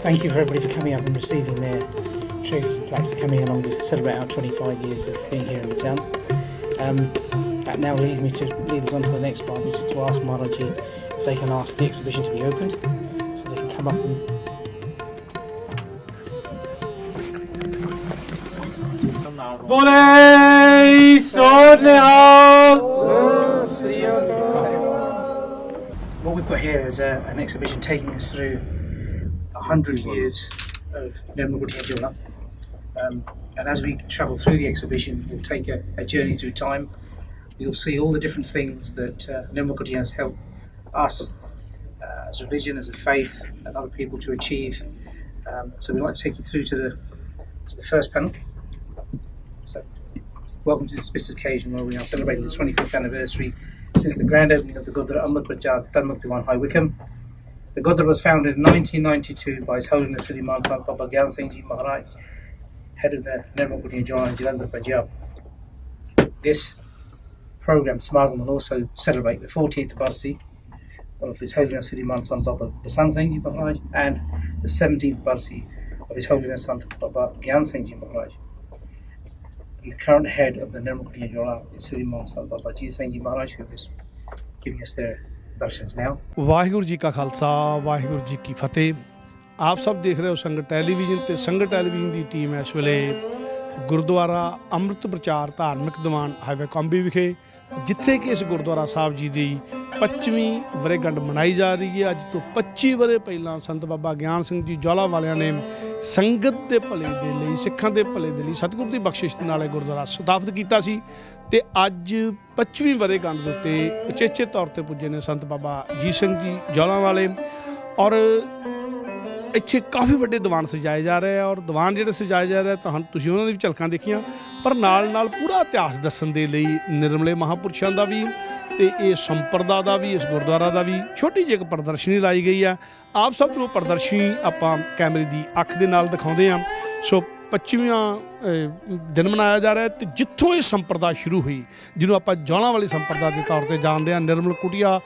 thank you for everybody for coming up and receiving their trophies and plaques, for coming along to celebrate our 25 years of being here in the town. That now leads me to lead us on to the next part, which is to ask Maharaji if they can ask the exhibition to be opened, so they can come up and what we put here is an exhibition taking us through 100 years of Nirmal Jola. And as we travel through the exhibition, we'll take a journey through time. You'll see all the different things that Nirmal has helped us as a religion, as a faith, and other people to achieve. So we'd like to take you through to the first panel. So, welcome to this special occasion where we are celebrating the 25th anniversary since the grand opening of the Gurdwara Amrit Prajar Dharmak Diwan High Wycombe. The Gurdwara was founded in 1992 by His Holiness Sri Maan Sant Baba Gyan Singh Ji Maharaj, head of the Nirmal Jola in Jalandhar, Punjab. This programme, Samagam, will also celebrate the 40th Barsi of His Holiness Sri Maan Sant Baba Basan Singh Ji Maharaj and the 17th Barsi of His Holiness Sant Baba Gyan Singh Ji Maharaj. And the current head of the Nirmal Jola is Sri Maan Sant Baba Ji Singh Ji Maharaj, who is giving us their ਦਰਸ਼ਨਸ now. Waheguru ji ਕਾ ਖਾਲਸਾ ਵਾਹਿਗੁਰੂ ਜੀ ਕੀ ਫਤਿਹ। ਆਪ ਸਭ ਦੇਖ ਰਹੇ ਹੋ ਸੰਗਤ television ਤੇ ਸੰਗਤ television ਦੀ team ਇਸ ਵੇਲੇ ਗੁਰਦੁਆਰਾ ਅੰਮ੍ਰਿਤ ਪ੍ਰਚਾਰ ਧਾਰਮਿਕ ਦੀਵਾਨ ਹਾਈਵੇ ਕੰਬੀ ਵਿਖੇ, ਜਿੱਥੇ ਕਿ ਇਸ ਗੁਰਦੁਆਰਾ ਸਾਹਿਬ ਜੀ ਦੀ 25ਵੀਂ ਵਰ੍ਹੇਗੰਢ ਮਨਾਈ ਜਾ ਰਹੀ ਹੈ। ਅੱਜ ਤੋਂ 25 ਵਰ੍ਹੇ ਪਹਿਲਾਂ ਸੰਤ ਬਾਬਾ ਗਿਆਨ ਸਿੰਘ ਜੀ ਜੌਲਾ ਵਾਲਿਆਂ ਨੇ ਸੰਗਤ ਦੇ ਭਲੇ ਦੇ ਲਈ, ਸਿੱਖਾਂ ਦੇ ਭਲੇ ਦੇ ਲਈ ਸਤਿਗੁਰ ਦੀ ਬਖਸ਼ਿਸ਼ ਨਾਲ ਇਹ ਗੁਰਦੁਆਰਾ ਸਥਾਪਿਤ ਕੀਤਾ ਸੀ ਤੇ ਅੱਜ 25ਵੀਂ ਵਰ੍ਹੇਗੰਢ ਦੇ ਉੱਤੇ ਉਚੇਚੇ ਤੌਰ ਤੇ ਪੁੱਜੇ ਨੇ ਸੰਤ ਬਾਬਾ ਜੀ ਸਿੰਘ ਜੀ ਜੌਲਾ ਵਾਲੇ। ਔਰ ਇੱਥੇ ਕਾਫੀ ਵੱਡੇ ਦੀਵਾਨ ਸਜਾਏ ਜਾ ਰਹੇ ਆ ਔਰ ਦੀਵਾਨ ਜਿਹੜੇ ਸਜਾਏ ਜਾ ਰਹੇ ਤਾਂ ਤੁਸੀਂ ਉਹਨਾਂ ਦੀ ਵੀ ਝਲਕਾਂ ਦੇਖੀਆਂ, ਪਰ ਨਾਲ ਨਾਲ ਪੂਰਾ ਇਤਿਹਾਸ ਦੱਸਣ ਦੇ ਲਈ ਨਿਰਮਲੇ ਮਹਾਂਪੁਰਸ਼ਾਂ ਦਾ ਵੀ ਤੇ ਇਹ ਸੰਪਰਦਾ ਦਾ ਵੀ, ਇਸ ਗੁਰਦੁਆਰਾ ਦਾ ਵੀ ਛੋਟੀ ਜਿਹੀ ਇੱਕ ਪ੍ਰਦਰਸ਼ਨੀ ਲਾਈ ਗਈ ਆ। ਆਪ ਸਭ ਨੂੰ ਪ੍ਰਦਰਸ਼ਨੀ ਆਪਾਂ ਕੈਮਰੇ ਦੀ ਅੱਖ ਦੇ ਨਾਲ ਦਿਖਾਉਂਦੇ ਹਾਂ। ਸੋ 25ਵਾਂ ਦਿਨ ਮਨਾਇਆ ਜਾ ਰਿਹਾ ਤੇ ਜਿੱਥੋਂ ਇਹ ਸੰਪਰਦਾ ਸ਼ੁਰੂ ਹੋਈ, ਜਿਹਨੂੰ ਆਪਾਂ ਜੌਲਾਂ ਵਾਲੀ ਸੰਪਰਦਾ ਦੇ ਤੌਰ 'ਤੇ ਜਾਣਦੇ ਹਾਂ, ਨਿਰਮਲ ਕੁਟੀਆ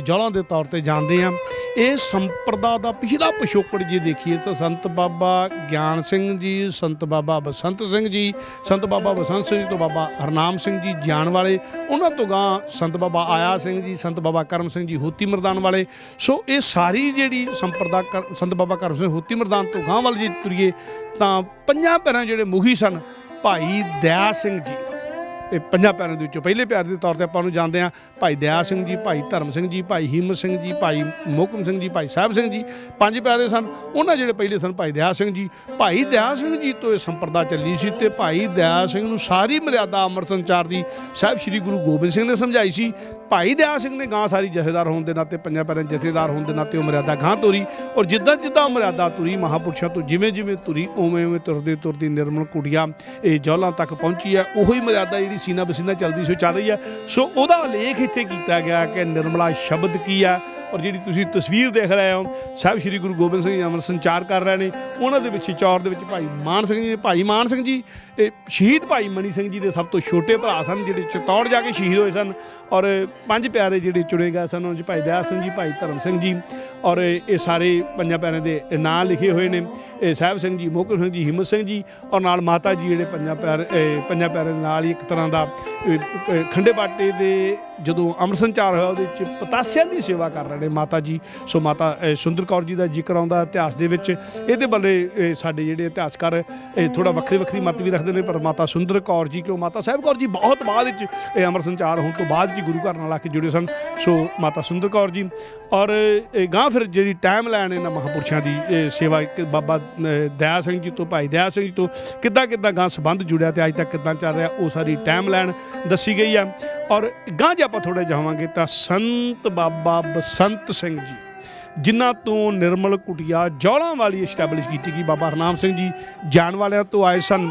ਜੌਲਾਂ ਦੇ ਤੌਰ 'ਤੇ ਜਾਣਦੇ ਹਾਂ, ਇਹ ਸੰਪਰਦਾ ਦਾ ਪਿਛਲਾ ਪਿਛੋਕੜ ਜੇ ਦੇਖੀਏ ਤਾਂ ਸੰਤ ਬਾਬਾ ਗਿਆਨ ਸਿੰਘ ਜੀ, ਸੰਤ ਬਾਬਾ ਬਸੰਤ ਸਿੰਘ ਜੀ, ਸੰਤ ਬਾਬਾ ਬਸੰਤ ਸਿੰਘ ਜੀ ਤੋਂ ਬਾਬਾ ਹਰਨਾਮ ਸਿੰਘ ਜੀ ਜਾਣ ਵਾਲੇ, ਉਹਨਾਂ ਤੋਂ ਗਾਂ ਸੰਤ ਬਾਬਾ ਆਇਆ ਸਿੰਘ ਜੀ, ਸੰਤ ਬਾਬਾ ਕਰਮ ਸਿੰਘ ਜੀ ਹੋਤੀ ਮਰਦਾਨ ਵਾਲੇ। ਸੋ ਇਹ ਸਾਰੀ ਜਿਹੜੀ ਸੰਪਰਦਾ ਸੰਤ ਬਾਬਾ ਕਰਮ ਸਿੰਘ ਹੋਤੀ ਮਰਦਾਨ ਤੋਂ ਗਾਂ ਵੱਲ ਜੇ ਤੁਰੀਏ ਤਾਂ ਪੰਜਾਂ ਪੈਰਾਂ ਜਿਹੜੇ ਮੁਖੀ ਸਨ, ਭਾਈ ਦਇਆ ਸਿੰਘ ਜੀ, ਇਹ ਪੰਜਾਂ ਪਿਆਰਿਆਂ ਦੇ ਵਿੱਚੋਂ ਪਹਿਲੇ ਪਿਆਰੇ ਦੇ ਤੌਰ 'ਤੇ ਆਪਾਂ ਨੂੰ ਜਾਣਦੇ ਹਾਂ। ਭਾਈ ਦਇਆ ਸਿੰਘ ਜੀ, ਭਾਈ ਧਰਮ ਸਿੰਘ ਜੀ, ਭਾਈ ਹਿੰਮਤ ਸਿੰਘ ਜੀ, ਭਾਈ ਮੋਹਕਮ ਸਿੰਘ ਜੀ, ਭਾਈ ਸਾਹਿਬ ਸਿੰਘ ਜੀ, ਪੰਜ ਪਿਆਰੇ ਸਨ। ਉਹਨਾਂ ਜਿਹੜੇ ਪਹਿਲੇ ਸਨ ਭਾਈ ਦਇਆ ਸਿੰਘ ਜੀ, ਭਾਈ ਦਇਆ ਸਿੰਘ ਜੀ ਤੋਂ ਇਹ ਸੰਪਰਦਾ ਚੱਲੀ ਸੀ ਤੇ ਭਾਈ ਦਇਆ ਸਿੰਘ ਨੂੰ ਸਾਰੀ ਮਰਿਆਦਾ ਅੰਮ੍ਰਿਤ ਸੰਚਾਰ ਦੀ ਸਾਹਿਬ ਸ੍ਰੀ ਗੁਰੂ ਗੋਬਿੰਦ ਸਿੰਘ ਨੇ ਸਮਝਾਈ ਸੀ। ਭਾਈ ਦਇਆ ਸਿੰਘ ਨੇ ਗਾਂ ਸਾਰੀ ਜਥੇਦਾਰ ਹੋਣ ਦੇ ਨਾਤੇ, ਪੰਜਾਂ ਪਿਆਰਿਆਂ ਜਥੇਦਾਰ ਹੋਣ ਦੇ ਨਾਤੇ ਉਹ ਮਰਿਆਦਾ ਗਾਂ ਤੋਰੀ ਔਰ ਜਿੱਦਾਂ ਜਿੱਦਾਂ ਮਰਿਆਦਾ ਤੁਰੀ, ਮਹਾਂਪੁਰਸ਼ਾਂ ਤੋਂ ਜਿਵੇਂ ਜਿਵੇਂ ਤੁਰੀ ਉਵੇਂ ਉਵੇਂ ਤੁਰਦੀ ਤੁਰਦੀ ਨਿਰਮਲ ਕੁਟੀਆ ਇਹ ਜੌਲਾਂ ਤੱਕ ਪਹੁੰਚੀ ਹੈ। ਉਹੀ ਮਰਿਆਦਾ ਜਿਹੜੀ ਸੀਨਾ ਬਸੀਨਾ ਚੱਲਦੀ ਸੋ ਚੱਲ ਰਹੀ ਹੈ। ਸੋ ਉਹਦਾ ਲੇਖ ਇੱਥੇ ਕੀਤਾ ਗਿਆ ਕਿ ਨਿਰਮਲਾ ਸ਼ਬਦ ਕੀ ਆ। ਔਰ ਜਿਹੜੀ ਤੁਸੀਂ ਤਸਵੀਰ ਦੇਖ ਰਹੇ ਹੋ, ਸਾਹਿਬ ਸ੍ਰੀ ਗੁਰੂ ਗੋਬਿੰਦ ਸਿੰਘ ਜੀ ਅੰਮ੍ਰਿਤ ਸੰਚਾਰ ਕਰ ਰਹੇ ਨੇ, ਉਹਨਾਂ ਦੇ ਵਿੱਚ ਚੌਰ ਦੇ ਵਿੱਚ ਭਾਈ ਮਾਨ ਸਿੰਘ ਜੀ ਨੇ। ਭਾਈ ਮਾਨ ਸਿੰਘ ਜੀ ਇਹ ਸ਼ਹੀਦ ਭਾਈ ਮਨੀ ਸਿੰਘ ਜੀ ਦੇ ਸਭ ਤੋਂ ਛੋਟੇ ਭਰਾ ਸਨ, ਜਿਹੜੇ ਚਤੌੜ ਜਾ ਕੇ ਸ਼ਹੀਦ ਹੋਏ ਸਨ। ਔਰ ਪੰਜ ਪਿਆਰੇ ਜਿਹੜੇ ਚੁਣੇ ਗਏ ਸਨ ਉਹਨਾਂ 'ਚ ਭਾਈ ਦਇਆ ਸਿੰਘ ਜੀ, ਭਾਈ ਧਰਮ ਸਿੰਘ ਜੀ, ਔਰ ਇਹ ਸਾਰੇ ਪੰਜਾਂ ਪਿਆਰਿਆਂ ਦੇ ਨਾਂ ਲਿਖੇ ਹੋਏ ਨੇ। ਇਹ ਸਾਹਿਬ ਸਿੰਘ ਜੀ, ਮੋਹਕਮ ਸਿੰਘ ਜੀ, ਹਿੰਮਤ ਸਿੰਘ ਜੀ ਔਰ ਨਾਲ ਮਾਤਾ ਜੀ, ਜਿਹੜੇ ਪੰਜਾਂ ਪਿਆਰਿਆਂ ਦੇ ਨਾਲ ਹੀ ਇੱਕ ਤਰ੍ਹਾਂ ਦਾ ਖੰਡੇ ਬਾਟੇ ਦੇ ਜਦੋਂ ਅੰਮ੍ਰਿਤ ਸੰਚਾਰ ਹੋਇਆ ਉਹਦੇ ਵਿੱਚ ਪਤਾਸਿਆਂ ਦੀ ਸੇਵਾ ਕਰ ਰਹੇ ਨੇ ਮਾਤਾ ਜੀ। ਸੋ ਮਾਤਾ ਸੁੰਦਰ ਕੌਰ ਜੀ ਦਾ ਜ਼ਿਕਰ ਆਉਂਦਾ ਇਤਿਹਾਸ ਦੇ ਵਿੱਚ। ਇਹਦੇ ਬਾਰੇ ਸਾਡੇ ਜਿਹੜੇ ਇਤਿਹਾਸਕਾਰ ਥੋੜ੍ਹਾ ਵੱਖਰੀ ਮੱਤ ਵੀ ਰੱਖਦੇ ਨੇ, ਪਰ ਮਾਤਾ ਸੁੰਦਰ ਕੌਰ ਜੀ, ਕਿਉਂ ਮਾਤਾ ਸਾਹਿਬ ਕੌਰ ਜੀ ਬਹੁਤ ਬਾਅਦ ਵਿੱਚ ਇਹ ਅੰਮ੍ਰਿਤ ਸੰਚਾਰ ਹੋਣ ਤੋਂ ਬਾਅਦ ਜੀ ਗੁਰੂ ਘਰ ਨਾਲ ਆ ਕੇ ਜੁੜੇ ਸਨ। ਸੋ ਮਾਤਾ ਸੁੰਦਰ ਕੌਰ ਜੀ ਔਰ ਗਾਂ ਫਿਰ ਜਿਹੜੀ ਟਾਈਮ ਲਾਈਨ ਇਹਨਾਂ ਮਹਾਂਪੁਰਸ਼ਾਂ ਦੀ ਸੇਵਾ ਬਾਬਾ ਦਇਆ ਸਿੰਘ ਜੀ ਤੋਂ, ਭਾਈ ਦਇਆ ਸਿੰਘ ਜੀ ਤੋਂ ਕਿੱਦਾਂ ਗਾਂ ਸੰਬੰਧ ਜੁੜਿਆ ਤੇ ਅੱਜ ਤੱਕ ਕਿੱਦਾਂ ਚੱਲ ਰਿਹਾ, ਉਹ ਸਾਰੀ ਟਾਈਮ ਲਾਈਨ ਦੱਸੀ ਗਈ ਆ। ਔਰ ਗਾਂ ਜੇ ਆਪਾਂ ਥੋੜ੍ਹਾ ਜਾਵਾਂਗੇ ਤਾਂ ਸੰਤ ਬਾਬਾ ਬਸੰਤ ਸਿੰਘ ਜੀ, ਜਿਨ੍ਹਾਂ ਤੋਂ ਨਿਰਮਲ ਕੁਟੀਆ ਜੌਲਾਂ ਵਾਲੀ ਇਸਟੈਬਲਿਸ਼ ਕੀਤੀ ਗਈ, ਬਾਬਾ ਹਰਨਾਮ ਸਿੰਘ ਜੀ ਜਾਣ ਵਾਲਿਆਂ ਤੋਂ ਆਏ ਸਨ,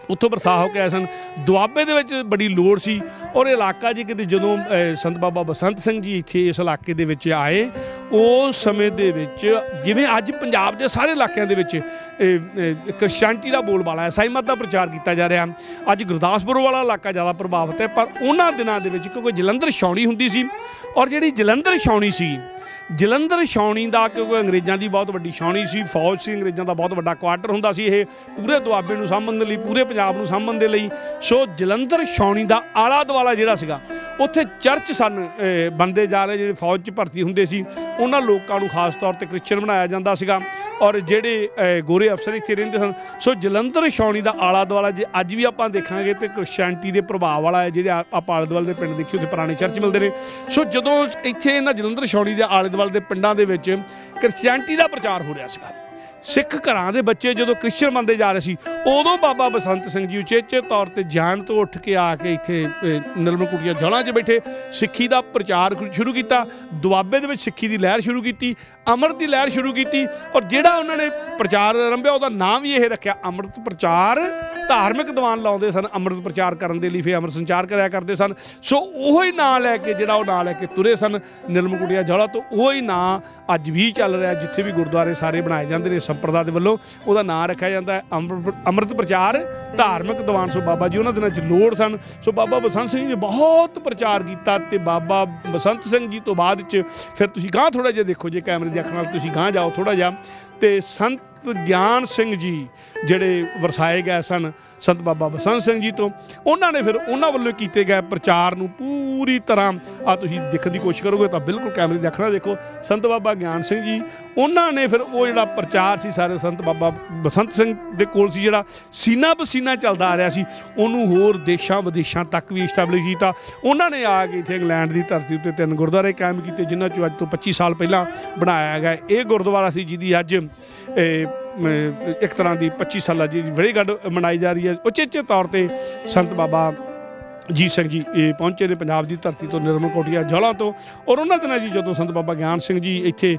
ਉੱਥੋਂ ਵਰਸਾਅ ਹੋ ਕੇ ਆਏ ਸਨ। ਦੁਆਬੇ ਦੇ ਵਿੱਚ ਬੜੀ ਲੋੜ ਸੀ ਔਰ ਇਲਾਕਾ ਜੀ ਕਿਤੇ ਜਦੋਂ ਸੰਤ ਬਾਬਾ ਬਸੰਤ ਸਿੰਘ ਜੀ ਇੱਥੇ ਇਸ ਇਲਾਕੇ ਦੇ ਵਿੱਚ ਆਏ, ਉਸ ਸਮੇਂ ਦੇ ਵਿੱਚ ਜਿਵੇਂ ਅੱਜ ਪੰਜਾਬ ਦੇ ਸਾਰੇ ਇਲਾਕਿਆਂ ਦੇ ਵਿੱਚ ਕ੍ਰਿਸਚੈਨਿਟੀ ਦਾ ਬੋਲਬਾਲਾ ਹੈ, ਈਸਾਈ ਮਤ ਦਾ ਪ੍ਰਚਾਰ ਕੀਤਾ ਜਾ ਰਿਹਾ। ਅੱਜ ਗੁਰਦਾਸਪੁਰ ਵਾਲਾ ਇਲਾਕਾ ਜ਼ਿਆਦਾ ਪ੍ਰਭਾਵਿਤ ਹੈ, ਪਰ ਉਹਨਾਂ ਦਿਨਾਂ ਦੇ ਵਿੱਚ ਕਿਉਂਕਿ ਜਲੰਧਰ ਛਾਉਣੀ ਹੁੰਦੀ ਸੀ ਔਰ ਜਿਹੜੀ ਜਲੰਧਰ ਛਾਉਣੀ ਸੀ ਜਲੰਧਰ ਛਾਉਣੀ ਦਾ, ਕਿਉਂਕਿ ਅੰਗਰੇਜ਼ਾਂ ਦੀ ਬਹੁਤ ਵੱਡੀ ਛਾਉਣੀ ਸੀ, ਫੌਜ ਸੀ, ਅੰਗਰੇਜ਼ਾਂ ਦਾ ਬਹੁਤ ਵੱਡਾ ਕੁਆਟਰ ਹੁੰਦਾ ਸੀ ਇਹ ਪੂਰੇ ਦੁਆਬੇ ਨੂੰ ਸਾਂਭਣ ਦੇ ਲਈ, ਪੂਰੇ ਪੰਜਾਬ ਨੂੰ ਸਾਂਭਣ ਦੇ ਲਈ। ਸੋ ਜਲੰਧਰ ਛਾਉਣੀ ਦਾ ਆਲਾ ਦੁਆਲਾ ਜਿਹੜਾ ਸੀਗਾ, ਉੱਥੇ ਚਰਚ ਸਨ ਬਣਦੇ ਜਾ ਰਹੇ, ਜਿਹੜੇ ਫੌਜ 'ਚ ਭਰਤੀ ਹੁੰਦੇ ਸੀ ਉਹਨਾਂ ਲੋਕਾਂ ਨੂੰ ਖਾਸ ਤੌਰ 'ਤੇ ਕ੍ਰਿਸਚਨ ਬਣਾਇਆ ਜਾਂਦਾ ਸੀਗਾ, ਔਰ ਜਿਹੜੇ ਗੋਰੇ ਅਫਸਰ ਇੱਥੇ ਰਹਿੰਦੇ ਸਨ। ਸੋ ਜਲੰਧਰ ਛਾਉਣੀ ਦਾ ਆਲਾ ਦੁਆਲਾ ਜੇ ਅੱਜ ਵੀ ਆਪਾਂ ਦੇਖਾਂਗੇ ਤਾਂ ਕ੍ਰਿਸਚੈਨਿਟੀ ਦੇ ਪ੍ਰਭਾਵ ਵਾਲਾ ਹੈ। ਜਿਹੜੇ ਆਪਾਂ ਆਲੇ ਦੁਆਲੇ ਦੇ ਪਿੰਡ ਦੇਖੀ ਉੱਥੇ ਪੁਰਾਣੇ ਚਰਚ ਮਿਲਦੇ ਨੇ। ਸੋ ਜਦੋਂ ਇੱਥੇ ਇਹਨਾਂ ਜਲੰਧਰ ਛਾਉਣੀ ਦੇ ਆਲੇ ਦੁਆਲੇ ਦੇ ਪਿੰਡਾਂ ਦੇ ਵਿੱਚ ਕ੍ਰਿਸਚੈਨਿਟੀ ਦਾ ਪ੍ਰਚਾਰ ਹੋ ਰਿਹਾ ਸੀਗਾ, ਸਿੱਖ ਘਰਾਂ ਦੇ ਬੱਚੇ ਜਦੋਂ ਕ੍ਰਿਸਚਨ ਬਣਦੇ ਜਾ ਰਹੇ ਸੀ, ਉਦੋਂ ਬਾਬਾ ਬਸੰਤ ਸਿੰਘ ਜੀ ਉਚੇਚੇ ਤੌਰ 'ਤੇ ਜਾਣ ਤੋਂ ਉੱਠ ਕੇ ਆ ਕੇ ਇੱਥੇ ਨਿਰਮਲ ਕੁਟੀਆ ਜੌਲਾਂ 'ਚ ਬੈਠੇ ਸਿੱਖੀ ਦਾ ਪ੍ਰਚਾਰ ਸ਼ੁਰੂ ਕੀਤਾ। ਦੁਆਬੇ ਦੇ ਵਿੱਚ ਸਿੱਖੀ ਦੀ ਲਹਿਰ ਸ਼ੁਰੂ ਕੀਤੀ, ਅੰਮ੍ਰਿਤ ਦੀ ਲਹਿਰ ਸ਼ੁਰੂ ਕੀਤੀ, ਔਰ ਜਿਹੜਾ ਉਹਨਾਂ ਨੇ ਪ੍ਰਚਾਰ ਆਰੰਭਿਆ ਉਹਦਾ ਨਾਮ ਵੀ ਇਹ ਰੱਖਿਆ ਅੰਮ੍ਰਿਤ ਪ੍ਰਚਾਰ। ਧਾਰਮਿਕ ਦੀਵਾਨ ਲਾਉਂਦੇ ਸਨ ਅੰਮ੍ਰਿਤ ਪ੍ਰਚਾਰ ਕਰਨ ਦੇ ਲਈ, ਫਿਰ ਅੰਮ੍ਰਿਤ ਸੰਚਾਰ ਕਰਿਆ ਕਰਦੇ ਸਨ। ਸੋ ਉਹੋ ਹੀ ਨਾਂ ਲੈ ਕੇ ਜਿਹੜਾ ਉਹ ਨਾਂ ਲੈ ਕੇ ਤੁਰੇ ਸਨ ਨਿਰਮਲ ਕੁਟੀਆ ਜੌਲਾਂ ਤੋਂ, ਉਹੋ ਹੀ ਨਾਂ ਅੱਜ ਵੀ ਚੱਲ ਰਿਹਾ। ਜਿੱਥੇ ਵੀ ਗੁਰਦੁਆਰੇ ਸਾਰੇ ਬਣਾਏ ਜਾਂਦੇ ਨੇ ਸੰਪਰਦਾ ਦੇ ਵੱਲੋਂ ਉਹਦਾ ਨਾਂ ਰੱਖਿਆ ਜਾਂਦਾ ਹੈ ਅੰਮ੍ਰਿਤ ਪ੍ਰਚਾਰ ਧਾਰਮਿਕ ਦੀਵਾਨ। ਸੋ ਬਾਬਾ ਜੀ ਉਹਨਾਂ ਦਿਨਾਂ 'ਚ ਲੋੜ ਸਨ। ਸੋ ਬਾਬਾ ਬਸੰਤ ਸਿੰਘ ਜੀ ਨੇ ਬਹੁਤ ਪ੍ਰਚਾਰ ਕੀਤਾ, ਤੇ ਬਾਬਾ ਬਸੰਤ ਸਿੰਘ ਜੀ ਤੋਂ ਬਾਅਦ 'ਚ ਫਿਰ ਤੁਸੀਂ ਗਾਂਹ ਥੋੜ੍ਹਾ ਜਿਹਾ ਦੇਖੋ, ਜੇ ਕੈਮਰੇ ਦੀ ਅੱਖ ਨਾਲ ਤੁਸੀਂ ਗਾਂਹ ਜਾਓ ਥੋੜ੍ਹਾ ਜਿਹਾ, ਤੇ ਸੰਤ ਗਿਆਨ ਸਿੰਘ ਜੀ ਜਿਹੜੇ ਵਰਸਾਏ ਗਏ ਸਨ ਸੰਤ ਬਾਬਾ ਬਸੰਤ ਸਿੰਘ ਜੀ ਤੋਂ, ਉਹਨਾਂ ਨੇ ਫਿਰ ਉਹਨਾਂ ਵੱਲੋਂ ਕੀਤੇ ਗਏ ਪ੍ਰਚਾਰ ਨੂੰ ਪੂਰੀ ਤਰ੍ਹਾਂ ਤੁਸੀਂ ਦੇਖਣ ਦੀ ਕੋਸ਼ਿਸ਼ ਕਰੋਗੇ ਤਾਂ ਬਿਲਕੁਲ ਕੈਮਰੇ ਦੀ ਅੱਖ ਨਾਲ ਦੇਖੋ। ਸੰਤ ਬਾਬਾ ਗਿਆਨ ਸਿੰਘ ਜੀ ਉਹਨਾਂ ਨੇ ਫਿਰ ਉਹ ਜਿਹੜਾ ਪ੍ਰਚਾਰ ਸੀ ਸਾਰੇ ਸੰਤ ਬਾਬਾ ਬਸੰਤ ਸਿੰਘ ਦੇ ਕੋਲ ਸੀ, ਜਿਹੜਾ ਸੀਨਾ ਬਸੀਨਾ ਚੱਲਦਾ ਆ ਰਿਹਾ ਸੀ, ਉਹਨੂੰ ਹੋਰ ਦੇਸ਼ਾਂ ਵਿਦੇਸ਼ਾਂ ਤੱਕ ਵੀ ਇਸਟੈਬਲਿਸ਼ ਕੀਤਾ। ਉਹਨਾਂ ਨੇ ਆ ਕੇ ਇੱਥੇ ਇੰਗਲੈਂਡ ਦੀ ਧਰਤੀ ਉੱਤੇ 3 ਗੁਰਦੁਆਰੇ ਕਾਇਮ ਕੀਤੇ, ਜਿਨ੍ਹਾਂ 'ਚੋਂ ਅੱਜ ਤੋਂ 25 ਸਾਲ ਪਹਿਲਾਂ ਬਣਾਇਆ ਗਿਆ ਇਹ ਗੁਰਦੁਆਰਾ ਸੀ, ਜਿਹਦੀ ਅੱਜ ਇੱਕ ਤਰ੍ਹਾਂ ਦੀ 25 ਸਾਲਾਂ ਦੀ ਵਰ੍ਹੇਗੰਢ ਮਨਾਈ ਜਾ ਰਹੀ ਹੈ। ਉਚੇਚੇ ਤੌਰ 'ਤੇ ਸੰਤ ਬਾਬਾ ਜੀਤ ਸਿੰਘ ਜੀ ਇਹ ਪਹੁੰਚੇ ਨੇ ਪੰਜਾਬ ਦੀ ਧਰਤੀ ਤੋਂ, ਨਿਰਮਲ ਕੋਟੀਆ ਜੌਲਾਂ ਤੋਂ। ਔਰ ਉਹਨਾਂ ਦਿਨਾਂ ਜੀ ਜਦੋਂ ਸੰਤ ਬਾਬਾ ਗਿਆਨ ਸਿੰਘ ਜੀ ਇੱਥੇ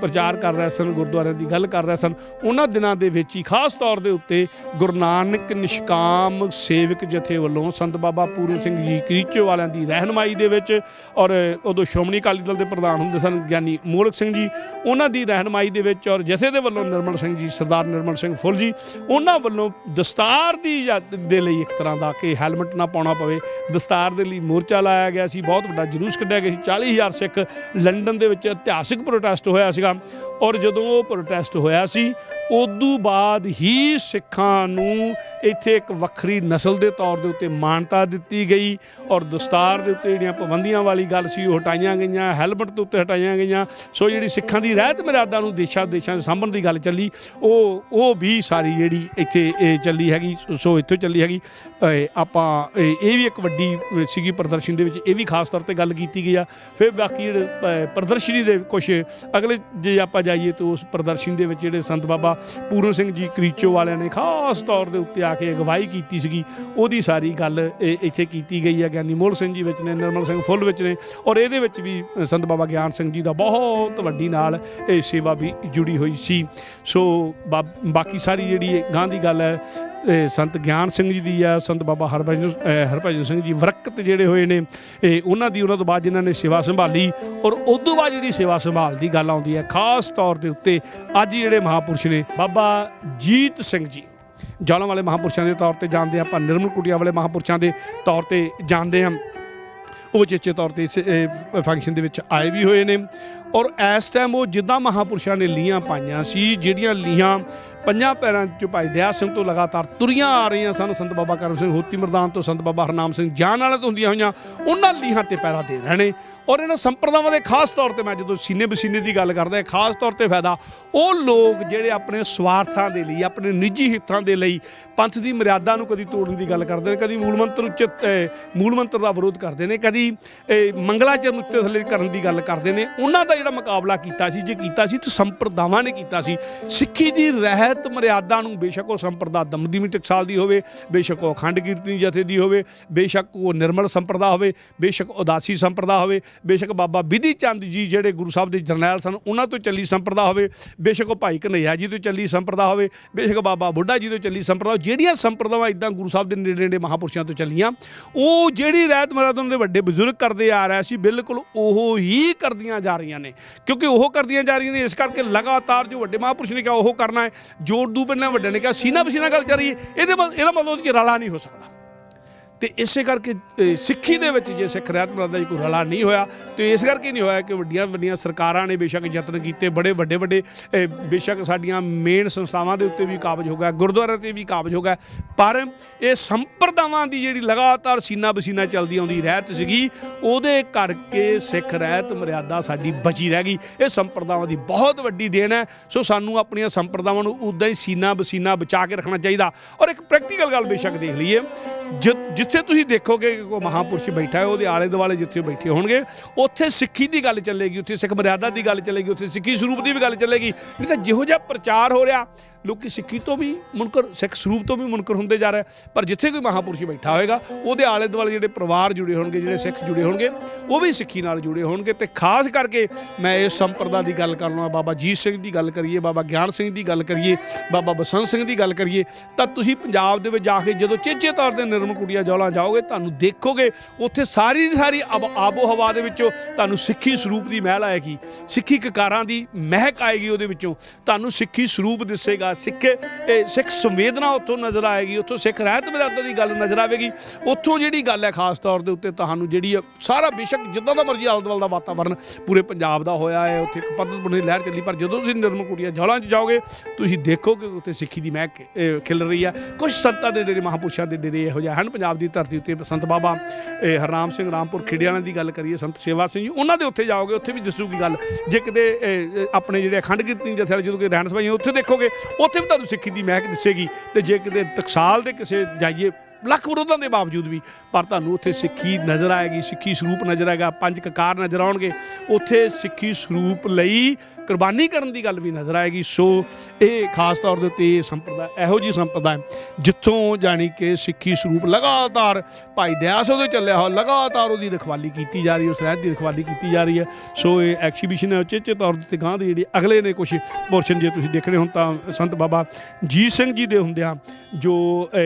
ਪ੍ਰਚਾਰ ਕਰ ਰਹੇ ਸਨ, ਗੁਰਦੁਆਰਿਆਂ ਦੀ ਗੱਲ ਕਰ ਰਹੇ ਸਨ, ਉਹਨਾਂ ਦਿਨਾਂ ਦੇ ਵਿੱਚ ਹੀ ਖਾਸ ਤੌਰ ਦੇ ਉੱਤੇ ਗੁਰੂ ਨਾਨਕ ਨਿਸ਼ਕਾਮ ਸੇਵਕ ਜਥੇ ਵੱਲੋਂ ਸੰਤ ਬਾਬਾ ਪੂਰਨ ਸਿੰਘ ਜੀ ਕਰੀਚੋ ਵਾਲਿਆਂ ਦੀ ਰਹਿਨਮਾਈ ਦੇ ਵਿੱਚ, ਔਰ ਉਦੋਂ ਸ਼੍ਰੋਮਣੀ ਅਕਾਲੀ ਦਲ ਦੇ ਪ੍ਰਧਾਨ ਹੁੰਦੇ ਸਨ ਗਿਆਨੀ ਮੋਲਕ ਸਿੰਘ ਜੀ, ਉਹਨਾਂ ਦੀ ਰਹਿਨਮਾਈ ਦੇ ਵਿੱਚ, ਔਰ ਜਥੇ ਦੇ ਵੱਲੋਂ ਨਿਰਮਲ ਸਿੰਘ ਜੀ, ਸਰਦਾਰ ਨਿਰਮਲ ਸਿੰਘ ਫੁੱਲ ਜੀ, ਉਹਨਾਂ ਵੱਲੋਂ ਦਸਤਾਰ ਦੇ ਲਈ ਇੱਕ ਤਰ੍ਹਾਂ ਦਾ ਕਿ ਹੈਲਮਟ ਨਾ ਪਾਉਣਾ ਪਵੇ, ਦਸਤਾਰ ਦੇ ਲਈ ਮੋਰਚਾ ਲਾਇਆ ਗਿਆ ਸੀ। ਬਹੁਤ ਵੱਡਾ ਜਲੂਸ ਕੱਢਿਆ ਗਿਆ ਸੀ। 40,000 ਸਿੱਖ ਲੰਡਨ ਦੇ ਵਿੱਚ ਇਤਿਹਾਸਿਕ ਪ੍ਰੋਟੈਸਟ ਹੋਇਆ ਸੀਗਾ। ਔਰ ਜਦੋਂ ਉਹ ਪ੍ਰੋਟੈਸਟ ਹੋਇਆ ਸੀ, ਉਦੋਂ ਬਾਅਦ ਹੀ ਸਿੱਖਾਂ ਨੂੰ ਇੱਥੇ ਇੱਕ ਵੱਖਰੀ ਨਸਲ ਦੇ ਤੌਰ ਦੇ ਉੱਤੇ ਮਾਨਤਾ ਦਿੱਤੀ ਗਈ, ਔਰ ਦਸਤਾਰ ਦੇ ਉੱਤੇ ਜਿਹੜੀਆਂ ਪਾਬੰਦੀਆਂ ਵਾਲੀ ਗੱਲ ਸੀ ਉਹ ਹਟਾਈਆਂ ਗਈਆਂ, ਹੈਲਮਟ ਦੇ ਉੱਤੇ ਹਟਾਈਆਂ ਗਈਆਂ। ਸੋ ਜਿਹੜੀ ਸਿੱਖਾਂ ਦੀ ਰਹਿਤ ਮਰਿਆਦਾ ਨੂੰ ਦੇਸ਼ਾਂ 'ਚ ਸਾਂਭਣ ਦੀ ਗੱਲ ਚੱਲੀ, ਉਹ ਵੀ ਸਾਰੀ ਜਿਹੜੀ ਇੱਥੇ ਚੱਲੀ ਹੈਗੀ। ਸੋ ਇੱਥੋਂ ਚੱਲੀ ਹੈਗੀ। ਆਪਾਂ ਇਹ ਵੀ ਇੱਕ ਵੱਡੀ ਸੀਗੀ ਪ੍ਰਦਰਸ਼ਨੀ ਦੇ ਵਿੱਚ, ਇਹ ਵੀ ਖਾਸ ਤੌਰ 'ਤੇ ਗੱਲ ਕੀਤੀ ਗਈ ਆ। ਫਿਰ ਬਾਕੀ ਜਿਹੜੇ ਪ੍ਰਦਰਸ਼ਨੀ ਦੇ ਕੁਛ ਅਗਲੇ ਜੇ ਆਪਾਂ ਜਾਈਏ ਤਾਂ ਉਸ ਪ੍ਰਦਰਸ਼ਨੀ ਦੇ ਵਿੱਚ ਜਿਹੜੇ ਸੰਤ ਬਾਬਾ ਪੂਰਨ ਸਿੰਘ ਜੀ ਕਰੀਚੋ ਵਾਲਿਆਂ ਨੇ ਖਾਸ ਤੌਰ ਦੇ ਉੱਤੇ ਆ ਕੇ ਅਗਵਾਈ ਕੀਤੀ ਸੀਗੀ, ਉਹਦੀ ਸਾਰੀ ਗੱਲ ਇੱਥੇ ਕੀਤੀ ਗਈ ਹੈ। ਗਿਆਨੀ ਮੋਲ ਸਿੰਘ ਜੀ ਵਿੱਚ ਨੇ, ਨਿਰਮਲ ਸਿੰਘ ਫੁੱਲ ਵਿੱਚ ਨੇ, ਔਰ ਇਹਦੇ ਵਿੱਚ ਵੀ ਸੰਤ ਬਾਬਾ ਗਿਆਨ ਸਿੰਘ ਜੀ ਦਾ ਬਹੁਤ ਵੱਡੀ ਨਾਲ ਇਹ ਸੇਵਾ ਵੀ ਜੁੜੀ ਹੋਈ ਸੀ। ਸੋ ਬਾਕੀ ਸਾਰੀ ਜਿਹੜੀ ਗਾਂ ਦੀ ਗੱਲ ਹੈ ਸੰਤ ਗਿਆਨ ਸਿੰਘ ਜੀ ਦੀ ਆ, ਸੰਤ ਬਾਬਾ ਹਰਭਜਨ ਸਿੰਘ ਜੀ ਵਰਕਤ ਜਿਹੜੇ ਹੋਏ ਨੇ ਉਹਨਾਂ ਤੋਂ ਬਾਅਦ ਜਿਨ੍ਹਾਂ ਨੇ ਸੇਵਾ ਸੰਭਾਲੀ, ਔਰ ਉਸ ਤੋਂ ਬਾਅਦ ਜਿਹੜੀ ਸੇਵਾ ਸੰਭਾਲ ਦੀ ਗੱਲ ਆਉਂਦੀ ਹੈ ਖਾਸ ਤੌਰ ਦੇ ਉੱਤੇ ਅੱਜ ਜਿਹੜੇ ਮਹਾਂਪੁਰਸ਼ ਨੇ ਬਾਬਾ ਜੀਤ ਸਿੰਘ ਜੀ, ਜੌਲਾਂ ਵਾਲੇ ਮਹਾਂਪੁਰਸ਼ਾਂ ਦੇ ਤੌਰ 'ਤੇ ਜਾਣਦੇ ਹਾਂ ਆਪਾਂ, ਨਿਰਮਲ ਕੁਟੀਆ ਵਾਲੇ ਮਹਾਂਪੁਰਸ਼ਾਂ ਦੇ ਤੌਰ 'ਤੇ ਜਾਣਦੇ ਹਾਂ। ਉਹ ਉਚੇਚੇ ਤੌਰ 'ਤੇ ਇਸ ਫੰਕਸ਼ਨ ਦੇ ਵਿੱਚ ਆਏ ਵੀ ਹੋਏ ਨੇ। ਔਰ ਇਸ ਟਾਈਮ ਉਹ ਜਿੱਦਾਂ ਮਹਾਂਪੁਰਸ਼ਾਂ ਨੇ ਲੀਹਾਂ ਪਾਈਆਂ ਸੀ, ਜਿਹੜੀਆਂ ਲੀਹਾਂ ਪੰਜਾਂ ਪੈਰਾਂ 'ਚ ਭਾਈ ਦਇਆ ਸਿੰਘ ਤੋਂ ਲਗਾਤਾਰ ਤੁਰੀਆਂ ਆ ਰਹੀਆਂ ਸਨ, ਸੰਤ ਬਾਬਾ ਕਰਮ ਸਿੰਘ ਹੋਤੀ ਮਰਦਾਨ ਤੋਂ, ਸੰਤ ਬਾਬਾ ਹਰਨਾਮ ਸਿੰਘ ਜਾਨ ਵਾਲੇ ਤੋਂ ਹੁੰਦੀਆਂ ਹੋਈਆਂ, ਉਹਨਾਂ ਲੀਹਾਂ 'ਤੇ ਪੈਰਾ ਦੇ ਰਹੇ ਨੇ। ਔਰ ਇਹਨਾਂ ਸੰਪਰਦਾਵਾਂ ਦੇ ਖਾਸ ਤੌਰ 'ਤੇ ਮੈਂ ਜਦੋਂ ਸੀਨੇ ਬਸੀਨੇ ਦੀ ਗੱਲ ਕਰਦਾ, ਖਾਸ ਤੌਰ 'ਤੇ ਫਾਇਦਾ ਉਹ ਲੋਕ ਜਿਹੜੇ ਆਪਣੇ ਸਵਾਰਥਾਂ ਦੇ ਲਈ, ਆਪਣੇ ਨਿੱਜੀ ਹਿੱਤਾਂ ਦੇ ਲਈ ਪੰਥ ਦੀ ਮਰਿਆਦਾ ਨੂੰ ਕਦੀ ਤੋੜਨ ਦੀ ਗੱਲ ਕਰਦੇ ਨੇ, ਕਦੀ ਮੂਲ ਮੰਤਰ ਦਾ ਵਿਰੋਧ ਕਰਦੇ ਨੇ, ਕਦੀ ਮੰਗਲਾਚਰਨ ਉੱਤੇ ਥੱਲੇ ਕਰਨ ਦੀ ਗੱਲ ਕਰਦੇ ਨੇ। ਉਹਨਾਂ ਦਾ ਜਿਹੜਾ ਮੁਕਾਬਲਾ ਕੀਤਾ ਸੀ, ਜੇ ਕੀਤਾ ਸੀ ਤਾਂ ਸੰਪਰਦਾਵਾਂ ਨੇ ਕੀਤਾ ਸੀ। ਸਿੱਖੀ ਦੀ ਰਹਿਤ ਮਰਿਆਦਾ ਨੂੰ, ਬੇਸ਼ੱਕ ਉਹ ਸੰਪਰਦਾ ਦਮਦਮੀ ਟਕਸਾਲ ਦੀ ਹੋਵੇ, ਬੇਸ਼ੱਕ ਉਹ ਅਖੰਡ ਕੀਰਤਨੀ ਜਥੇ ਦੀ ਹੋਵੇ, ਬੇਸ਼ੱਕ ਉਹ ਨਿਰਮਲ ਸੰਪਰਦਾ ਹੋਵੇ, ਬੇਸ਼ੱਕ ਉਦਾਸੀ ਸੰਪਰਦਾ ਹੋਵੇ, ਬੇਸ਼ੱਕ ਬਾਬਾ ਬਿਧੀ ਚੰਦ ਜੀ ਜਿਹੜੇ ਗੁਰੂ ਸਾਹਿਬ ਦੇ ਜਰਨੈਲ ਸਨ ਉਹਨਾਂ ਤੋਂ ਚੱਲੀ ਸੰਪਰਦਾ ਹੋਵੇ, ਬੇਸ਼ੱਕ ਉਹ ਭਾਈ ਕਨ੍ਹਈਆ ਜੀ ਤੋਂ ਚੱਲੀ ਸੰਪਰਦਾ ਹੋਵੇ, ਬੇਸ਼ੱਕ ਬਾਬਾ ਬੁੱਢਾ ਜੀ ਤੋਂ ਚੱਲੀ ਸੰਪਰਦਾ, ਜਿਹੜੀਆਂ ਸੰਪਰਦਾਵਾਂ ਇੱਦਾਂ ਗੁਰੂ ਸਾਹਿਬ ਦੇ ਨੇੜੇ ਨੇੜੇ ਮਹਾਂਪੁਰਸ਼ਾਂ ਤੋਂ ਚੱਲੀਆਂ, ਉਹ ਜਿਹੜੀ ਰਹਿਤ ਮਰਿਆਦਾ ਦੇ ਵੱਡੇ ਬਜ਼ੁਰਗ ਕਰਦੇ ਆ ਰਹੇ ਸੀ, ਬਿਲਕੁਲ ਉਹ ਹੀ ਕਰਦੀਆਂ ਜਾ ਰਹੀਆਂ ਨੇ। ਕਿਉਂਕਿ ਉਹ ਕਰਦੀਆਂ ਜਾ ਰਹੀਆਂ ਨੇ ਇਸ ਕਰਕੇ ਲਗਾਤਾਰ ਜੋ ਵੱਡੇ ਮਹਾਂਪੁਰਸ਼ ਨੇ ਕਿਹਾ ਉਹ ਕਰਨਾ ਹੈ, ਜੋ ਉਰਦੂ ਪਹਿਲਾਂ ਵੱਡੇ ਨੇ ਕਿਹਾ ਸੀਨਾ ਬਸੀਨਾ ਗੱਲ ਚੱਲ ਰਹੀ ਹੈ, ਇਹਦਾ ਮਤਲਬ ਉਹਦੇ 'ਚ ਰਲਾ ਨਹੀਂ ਹੋ ਸਕਦਾ। ਤੇ ਇਸੇ ਕਰਕੇ ਸਿੱਖੀ ਦੇ ਵਿੱਚ ਜੇ ਸਿੱਖ ਰਹਿਤ ਮਰਿਆਦਾ 'ਚ ਕੋਈ ਰਲਾ ਨਹੀਂ ਹੋਇਆ ਤੇ ਇਸ ਕਰਕੇ ਨਹੀਂ ਹੋਇਆ ਕਿ ਵੱਡੀਆਂ ਵੱਡੀਆਂ ਸਰਕਾਰਾਂ ਨੇ ਬੇਸ਼ੱਕ ਯਤਨ ਕੀਤੇ, ਬੜੇ ਵੱਡੇ ਬੇਸ਼ੱਕ ਸਾਡੀਆਂ ਮੇਨ ਸੰਸਥਾਵਾਂ ਦੇ ਉੱਤੇ ਵੀ ਕਾਬਜ ਹੋ ਗਿਆ, ਗੁਰਦੁਆਰੇ 'ਤੇ ਵੀ ਕਾਬਜ ਹੋ ਗਿਆ, ਪਰ ਇਹ ਸੰਪਰਦਾਵਾਂ ਦੀ ਜਿਹੜੀ ਲਗਾਤਾਰ ਸੀਨਾ ਬਸੀਨਾ ਚੱਲਦੀ ਆਉਂਦੀ ਰਹਿਤ ਸੀਗੀ, ਉਹਦੇ ਕਰਕੇ ਸਿੱਖ ਰਹਿਤ ਮਰਿਆਦਾ ਸਾਡੀ ਬਚੀ ਰਹਿ ਗਈ। ਇਹ ਸੰਪਰਦਾਵਾਂ ਦੀ ਬਹੁਤ ਵੱਡੀ ਦੇਣ ਹੈ। ਸੋ ਸਾਨੂੰ ਆਪਣੀਆਂ ਸੰਪਰਦਾਵਾਂ ਨੂੰ ਉੱਦਾਂ ਹੀ ਸੀਨਾ ਬਸੀਨਾ ਬਚਾ ਕੇ ਰੱਖਣਾ ਚਾਹੀਦਾ। ਔਰ ਇੱਕ ਪ੍ਰੈਕਟੀਕਲ ਗੱਲ ਬੇਸ਼ੱਕ ਦੇਖ ਲਈਏ, ਜਿੱਥੇ ਤੁਸੀਂ ਦੇਖੋਗੇ ਕਿ ਕੋਈ ਮਹਾਂਪੁਰਸ਼ ਬੈਠਾ ਹੈ, ਉਹਦੇ ਆਲੇ ਦੁਆਲੇ ਜਿੱਥੇ ਬੈਠੇ ਹੋਣਗੇ ਉੱਥੇ ਸਿੱਖੀ ਦੀ ਗੱਲ ਚੱਲੇਗੀ, ਉੱਥੇ ਸਿੱਖ ਮਰਿਆਦਾ ਦੀ ਗੱਲ ਚੱਲੇਗੀ, ਉੱਥੇ ਸਿੱਖੀ ਸਰੂਪ ਦੀ ਵੀ ਗੱਲ ਚੱਲੇਗੀ। ਨਹੀਂ ਤਾਂ ਜਿਹੋ ਜਿਹਾ ਪ੍ਰਚਾਰ ਹੋ ਰਿਹਾ, ਲੋਕੀ ਸਿੱਖੀ ਤੋਂ ਵੀ ਮੁਨਕਰ, ਸਿੱਖ ਸਰੂਪ ਤੋਂ ਵੀ ਮੁਨਕਰ ਹੁੰਦੇ ਜਾ ਰਹੇ। ਪਰ ਜਿੱਥੇ ਕੋਈ ਮਹਾਂਪੁਰਸ਼ ਬੈਠਾ ਹੋਏਗਾ, ਉਹਦੇ ਆਲੇ ਦੁਆਲੇ ਜਿਹੜੇ ਪਰਿਵਾਰ ਜੁੜੇ ਹੋਣਗੇ, ਜਿਹੜੇ ਸਿੱਖ ਜੁੜੇ ਹੋਣਗੇ, ਉਹ ਵੀ ਸਿੱਖੀ ਨਾਲ ਜੁੜੇ ਹੋਣਗੇ। ਤੇ ਖਾਸ ਕਰਕੇ ਮੈਂ ਇਸ ਸੰਪਰਦਾ ਦੀ ਗੱਲ ਕਰ ਲਵਾਂ, ਬਾਬਾ ਜੀਤ ਸਿੰਘ ਦੀ ਗੱਲ ਕਰੀਏ, ਬਾਬਾ ਗਿਆਨ ਸਿੰਘ ਦੀ ਗੱਲ ਕਰੀਏ, ਬਾਬਾ ਬਸੰਤ ਸਿੰਘ ਦੀ ਗੱਲ ਕਰੀਏ, ਤਾਂ ਤੁਸੀਂ ਪੰਜਾਬ ਦੇ ਵਿੱਚ ਜਾ ਕੇ ਜਦੋਂ ਚੇਚੇ ਤੌਰ 'ਤੇ ਨਿਰਮਲ ਕੁਟੀਆ ਜੌਲਾਂ ਜਾਓਗੇ, ਤੁਹਾਨੂੰ ਦੇਖੋਗੇ ਉੱਥੇ ਸਾਰੀ ਦੀ ਸਾਰੀ ਆਬੋ ਹਵਾ ਦੇ ਵਿੱਚੋਂ ਤੁਹਾਨੂੰ ਸਿੱਖੀ ਸਰੂਪ ਦੀ ਮਹਿਲ ਆਏਗੀ, ਸਿੱਖੀ ਕਕਾਰਾਂ ਦੀ ਮਹਿਕ ਆਏਗੀ, ਉਹਦੇ ਵਿੱਚੋਂ ਤੁਹਾਨੂੰ ਸਿੱਖੀ ਸਰੂਪ ਦਿਸੇਗਾ, ਸਿੱਖ ਸੰਵੇਦਨਾ ਉੱਥੋਂ ਨਜ਼ਰ ਆਏਗੀ, ਉੱਥੋਂ ਸਿੱਖ ਰਹਿਤ ਮਰਿਆਦਾ ਦੀ ਗੱਲ ਨਜ਼ਰ ਆਵੇਗੀ। ਉੱਥੋਂ ਜਿਹੜੀ ਗੱਲ ਹੈ ਖਾਸ ਤੌਰ ਦੇ ਉੱਤੇ ਤੁਹਾਨੂੰ ਜਿਹੜੀ ਸਾਰਾ ਬੇਸ਼ੱਕ ਜਿੱਦਾਂ ਦਾ ਮਰਜ਼ੀ ਆਲੇ ਦੁਆਲੇ ਦਾ ਵਾਤਾਵਰਨ ਪੂਰੇ ਪੰਜਾਬ ਦਾ ਹੋਇਆ ਹੈ, ਉੱਥੇ ਇੱਕ ਪੱਧਰ ਲਹਿਰ ਚੱਲੀ, ਪਰ ਜਦੋਂ ਤੁਸੀਂ ਨਿਰਮਲ ਕੁਟੀਆ ਜੌਲਾਂ 'ਚ ਜਾਓਗੇ, ਤੁਸੀਂ ਦੇਖੋਗੇ ਉੱਥੇ ਸਿੱਖੀ ਦੀ ਮਹਿਕ ਖਿਲ ਰਹੀ ਹੈ। ਕੁਝ ਸੰਤਾਂ ਦੇ ਡੇਰੇ, ਮਹਾਂਪੁਰਸ਼ਾਂ ਦੇ ਡੇਰੇ ਇਹੋ ਜਿਹੇ ਹਨ ਪੰਜਾਬ ਦੀ ਧਰਤੀ ਉੱਤੇ। ਸੰਤ ਬਾਬਾ ਹਰਨਾਮ ਸਿੰਘ ਰਾਮਪੁਰ ਖੇੜਿਆਣਾ ਦੀ ਗੱਲ ਕਰੀਏ, ਸੰਤ ਸੇਵਾ ਸਿੰਘ ਜੀ, ਉਹਨਾਂ ਦੇ ਉੱਥੇ ਜਾਓਗੇ, ਉੱਥੇ ਵੀ ਦੱਸੂਗੀ ਗੱਲ। ਜੇ ਕਿਤੇ ਆਪਣੇ ਜਿਹੜੇ ਅਖੰਡ ਕੀਰਤਨ ਜਥੇ ਵਾਲੇ ਜਦੋਂ ਕੋਈ ਰਹਿਣ ਸਭਾ ਉੱਥੇ ਦੇਖੋਗੇ, ਉੱਥੇ ਵੀ ਤੁਹਾਨੂੰ ਸਿੱਖੀ ਦੀ ਮਹਿਕ ਦਿਸੇਗੀ। ਤੇ ਜੇ ਕਿਤੇ ਟਕਸਾਲ ਦੇ ਕਿਸੇ ਜਾਈਏ, ਲੱਖ ਵਿਰੋਧਾਂ ਦੇ ਬਾਵਜੂਦ ਵੀ, ਪਰ ਤੁਹਾਨੂੰ ਉੱਥੇ ਸਿੱਖੀ ਨਜ਼ਰ ਆਏਗੀ, ਸਿੱਖੀ ਸਰੂਪ ਨਜ਼ਰ ਆਏਗਾ, ਪੰਜ ਕਕਾਰ ਨਜ਼ਰ ਆਉਣਗੇ, ਉੱਥੇ ਸਿੱਖੀ ਸਰੂਪ ਲਈ ਕੁਰਬਾਨੀ ਕਰਨ ਦੀ ਗੱਲ ਵੀ ਨਜ਼ਰ ਆਏਗੀ। ਸੋ ਇਹ ਖਾਸ ਤੌਰ ਦੇ ਉੱਤੇ ਇਹ ਸੰਪਰਦਾ ਇਹੋ ਜਿਹੀ ਸੰਪਰਦਾ ਹੈ ਜਿੱਥੋਂ ਜਾਣੀ ਕਿ ਸਿੱਖੀ ਸਰੂਪ ਲਗਾਤਾਰ ਭਾਈ ਦਇਆ ਸਿੰਘ ਦੇ ਚੱਲਿਆ ਹੋਇਆ, ਲਗਾਤਾਰ ਉਹਦੀ ਰਖਵਾਲੀ ਕੀਤੀ ਜਾ ਰਹੀ ਹੈ, ਉਸ ਰਹਿਤ ਦੀ ਰਖਵਾਲੀ ਕੀਤੀ ਜਾ ਰਹੀ ਹੈ। ਸੋ ਇਹ ਐਕਸੀਬਿਸ਼ਨ ਹੈ, ਉਚੇਚੇ ਤੌਰ ਦੇ ਉੱਤੇ ਗਾਂ ਦੇ ਜਿਹੜੀ ਅਗਲੇ ਨੇ ਕੁਛ ਪੋਰਸ਼ਨ ਜੇ ਤੁਸੀਂ ਦੇਖਣੇ ਹੁਣ ਤਾਂ ਸੰਤ ਬਾਬਾ ਜੀਤ ਸਿੰਘ ਜੀ ਦੇ ਹੁੰਦਿਆਂ ਜੋ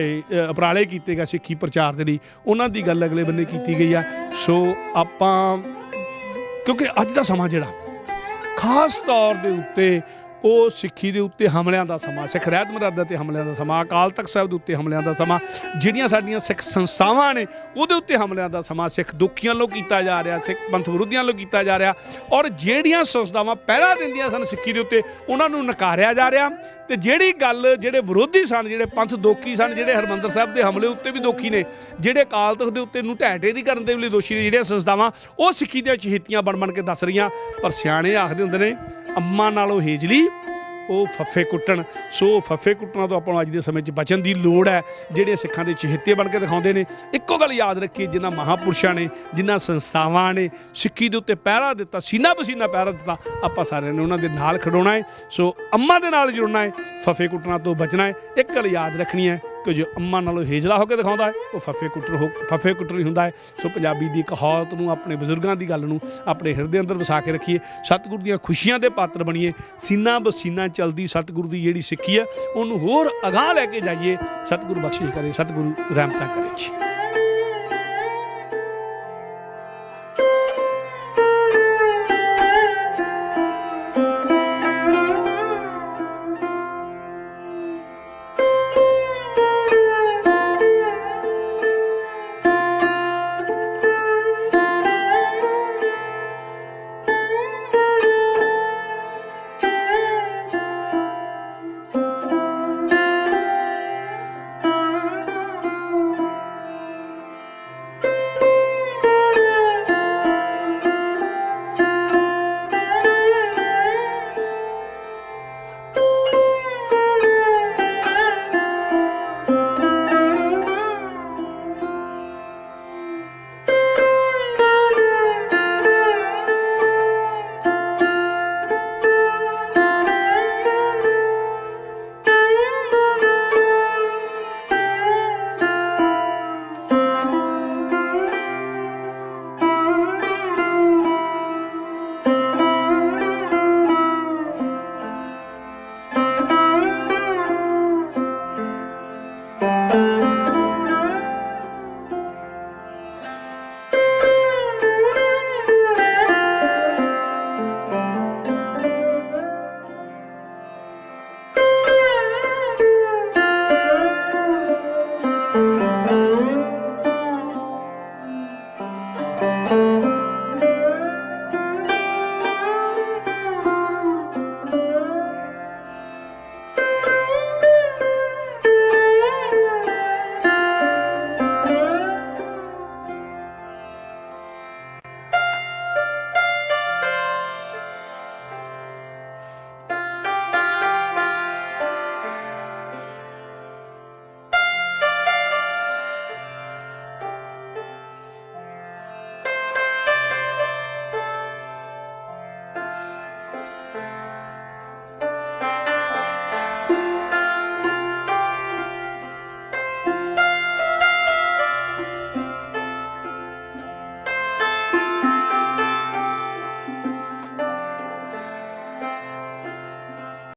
ਉਪਰਾਲੇ ਕੀਤੇ ਗਏ ਸਿੱਖੀ ਪ੍ਰਚਾਰ ਦੇ ਲਈ, ਉਹਨਾਂ ਦੀ ਗੱਲ ਅਗਲੇ ਬੰਨੇ ਕੀਤੀ ਗਈ ਆ। ਸੋ ਆਪਾਂ ਕਿਉਂਕਿ ਅੱਜ ਦਾ ਸਮਾਂ ਜਿਹੜਾ ਖਾਸ ਤੌਰ ਦੇ ਉੱਤੇ ਉਹ ਸਿੱਖੀ ਦੇ ਉੱਤੇ ਹਮਲਿਆਂ ਦਾ ਸਮਾਂ, ਸਿੱਖ ਰਹਿਤ ਮਰਿਆਦਾ 'ਤੇ ਹਮਲਿਆਂ ਦਾ ਸਮਾਂ, ਅਕਾਲ ਤਖਤ ਸਾਹਿਬ ਦੇ ਉੱਤੇ ਹਮਲਿਆਂ ਦਾ ਸਮਾਂ, ਜਿਹੜੀਆਂ ਸਾਡੀਆਂ ਸਿੱਖ ਸੰਸਥਾਵਾਂ ਨੇ ਉਹਦੇ ਉੱਤੇ ਹਮਲਿਆਂ ਦਾ ਸਮਾਂ, ਸਿੱਖ ਦੁਖੀਆਂ ਵੱਲੋਂ ਕੀਤਾ ਜਾ ਰਿਹਾ, ਸਿੱਖ ਪੰਥ ਵਿਰੋਧੀਆਂ ਵੱਲੋਂ ਕੀਤਾ ਜਾ ਰਿਹਾ। ਔਰ ਜਿਹੜੀਆਂ ਸੰਸਥਾਵਾਂ ਪਹਿਰਾ ਦਿੰਦੀਆਂ ਸਨ ਸਿੱਖੀ ਦੇ ਉੱਤੇ, ਉਹਨਾਂ ਨੂੰ ਨਕਾਰਿਆ ਜਾ ਰਿਹਾ। ਤੇ ਜਿਹੜੀ ਗੱਲ ਜਿਹੜੇ ਵਿਰੋਧੀ ਸਨ, ਜਿਹੜੇ ਪੰਥ ਦੋਖੀ ਸਨ, ਜਿਹੜੇ ਹਰਿਮੰਦਰ ਸਾਹਿਬ ਦੇ ਹਮਲੇ ਉੱਤੇ ਵੀ ਦੋਖੀ ਨੇ, ਜਿਹੜੇ ਅਕਾਲ ਤਖਤ ਦੇ ਉੱਤੇ ਨੂੰ ਢਹਿ ਢੇਰੀ ਕਰਨ ਦੇ ਲਈ ਦੋਸ਼ੀ ਨੇ, ਜਿਹੜੀਆਂ ਸੰਸਥਾਵਾਂ ਉਹ ਸਿੱਖੀ ਦੀਆਂ ਚਹੇਤੀਆਂ ਬਣ ਕੇ ਦੱਸ ਰਹੀਆਂ। ਪਰ ਸਿਆਣੇ ਆਖਦੇ ਹੁੰਦੇ ਨੇ, ਅੰਮਾਂ ਨਾਲੋਂ ਹੇਜਲੀ ਉਹ ਫੱਫੇ ਕੁੱਟਣ। ਸੋ ਫੱਫੇ ਕੁੱਟਣਾ ਤੋਂ ਆਪਾਂ ਨੂੰ ਅੱਜ ਦੇ ਸਮੇਂ 'ਚ ਬਚਣ ਦੀ ਲੋੜ ਹੈ, ਜਿਹੜੇ ਸਿੱਖਾਂ ਦੇ ਚਹੇਤੇ ਬਣ ਕੇ ਦਿਖਾਉਂਦੇ ਨੇ। ਇੱਕੋ ਗੱਲ ਯਾਦ ਰੱਖੀਏ, ਜਿਨ੍ਹਾਂ ਮਹਾਂਪੁਰਸ਼ਾਂ ਨੇ, ਜਿਨ੍ਹਾਂ ਸੰਸਥਾਵਾਂ ਨੇ ਸਿੱਖੀ ਦੇ ਉੱਤੇ ਪਹਿਰਾ ਦਿੱਤਾ, ਸੀਨਾ ਬਸੀਨਾ ਪਹਿਰਾ ਦਿੱਤਾ, ਆਪਾਂ ਸਾਰਿਆਂ ਨੇ ਉਹਨਾਂ ਦੇ ਨਾਲ ਖੜੋਣਾ ਹੈ। ਸੋ ਅੰਮਾਂ ਦੇ ਨਾਲ ਜੁੜਨਾ ਹੈ, ਫੱਫੇ ਕੁੱਟਣਾ ਤੋਂ ਬਚਣਾ ਹੈ। ਇੱਕ ਗੱਲ ਯਾਦ ਰੱਖਣੀ ਹੈ ਕਿ ਜੋ ਅੰਮਾਂ ਨਾਲੋਂ ਹੇਜਲਾ ਹੋ ਕੇ ਦਿਖਾਉਂਦਾ ਹੈ, ਉਹ ਫੱਫੇ ਕੁੱਟਰ ਹੀ ਹੁੰਦਾ ਹੈ। ਸੋ ਪੰਜਾਬੀ ਦੀ ਕਹਾਵਤ ਨੂੰ, ਆਪਣੇ ਬਜ਼ੁਰਗਾਂ ਦੀ ਗੱਲ ਨੂੰ ਆਪਣੇ ਹਿਰਦੇ ਅੰਦਰ ਵਸਾ ਕੇ ਰੱਖੀਏ, ਸਤਿਗੁਰੂ ਦੀਆਂ ਖੁਸ਼ੀਆਂ ਦੇ ਪਾਤਰ ਬਣੀਏ। ਸੀਨਾ ਬਸੀਨਾ ਚਲਦੀ ਸਤਿਗੁਰੂ ਦੀ ਜਿਹੜੀ ਸਿੱਖੀ ਹੈ, ਉਹਨੂੰ ਹੋਰ ਅਗਾਂਹ ਲੈ ਕੇ ਜਾਈਏ। ਸਤਿਗੁਰੂ ਬਖਸ਼ਿਸ਼ ਕਰੇ, ਸਤਿਗੁਰੂ ਰਹਿਮਤਾਂ ਕਰੇ ਜੀ।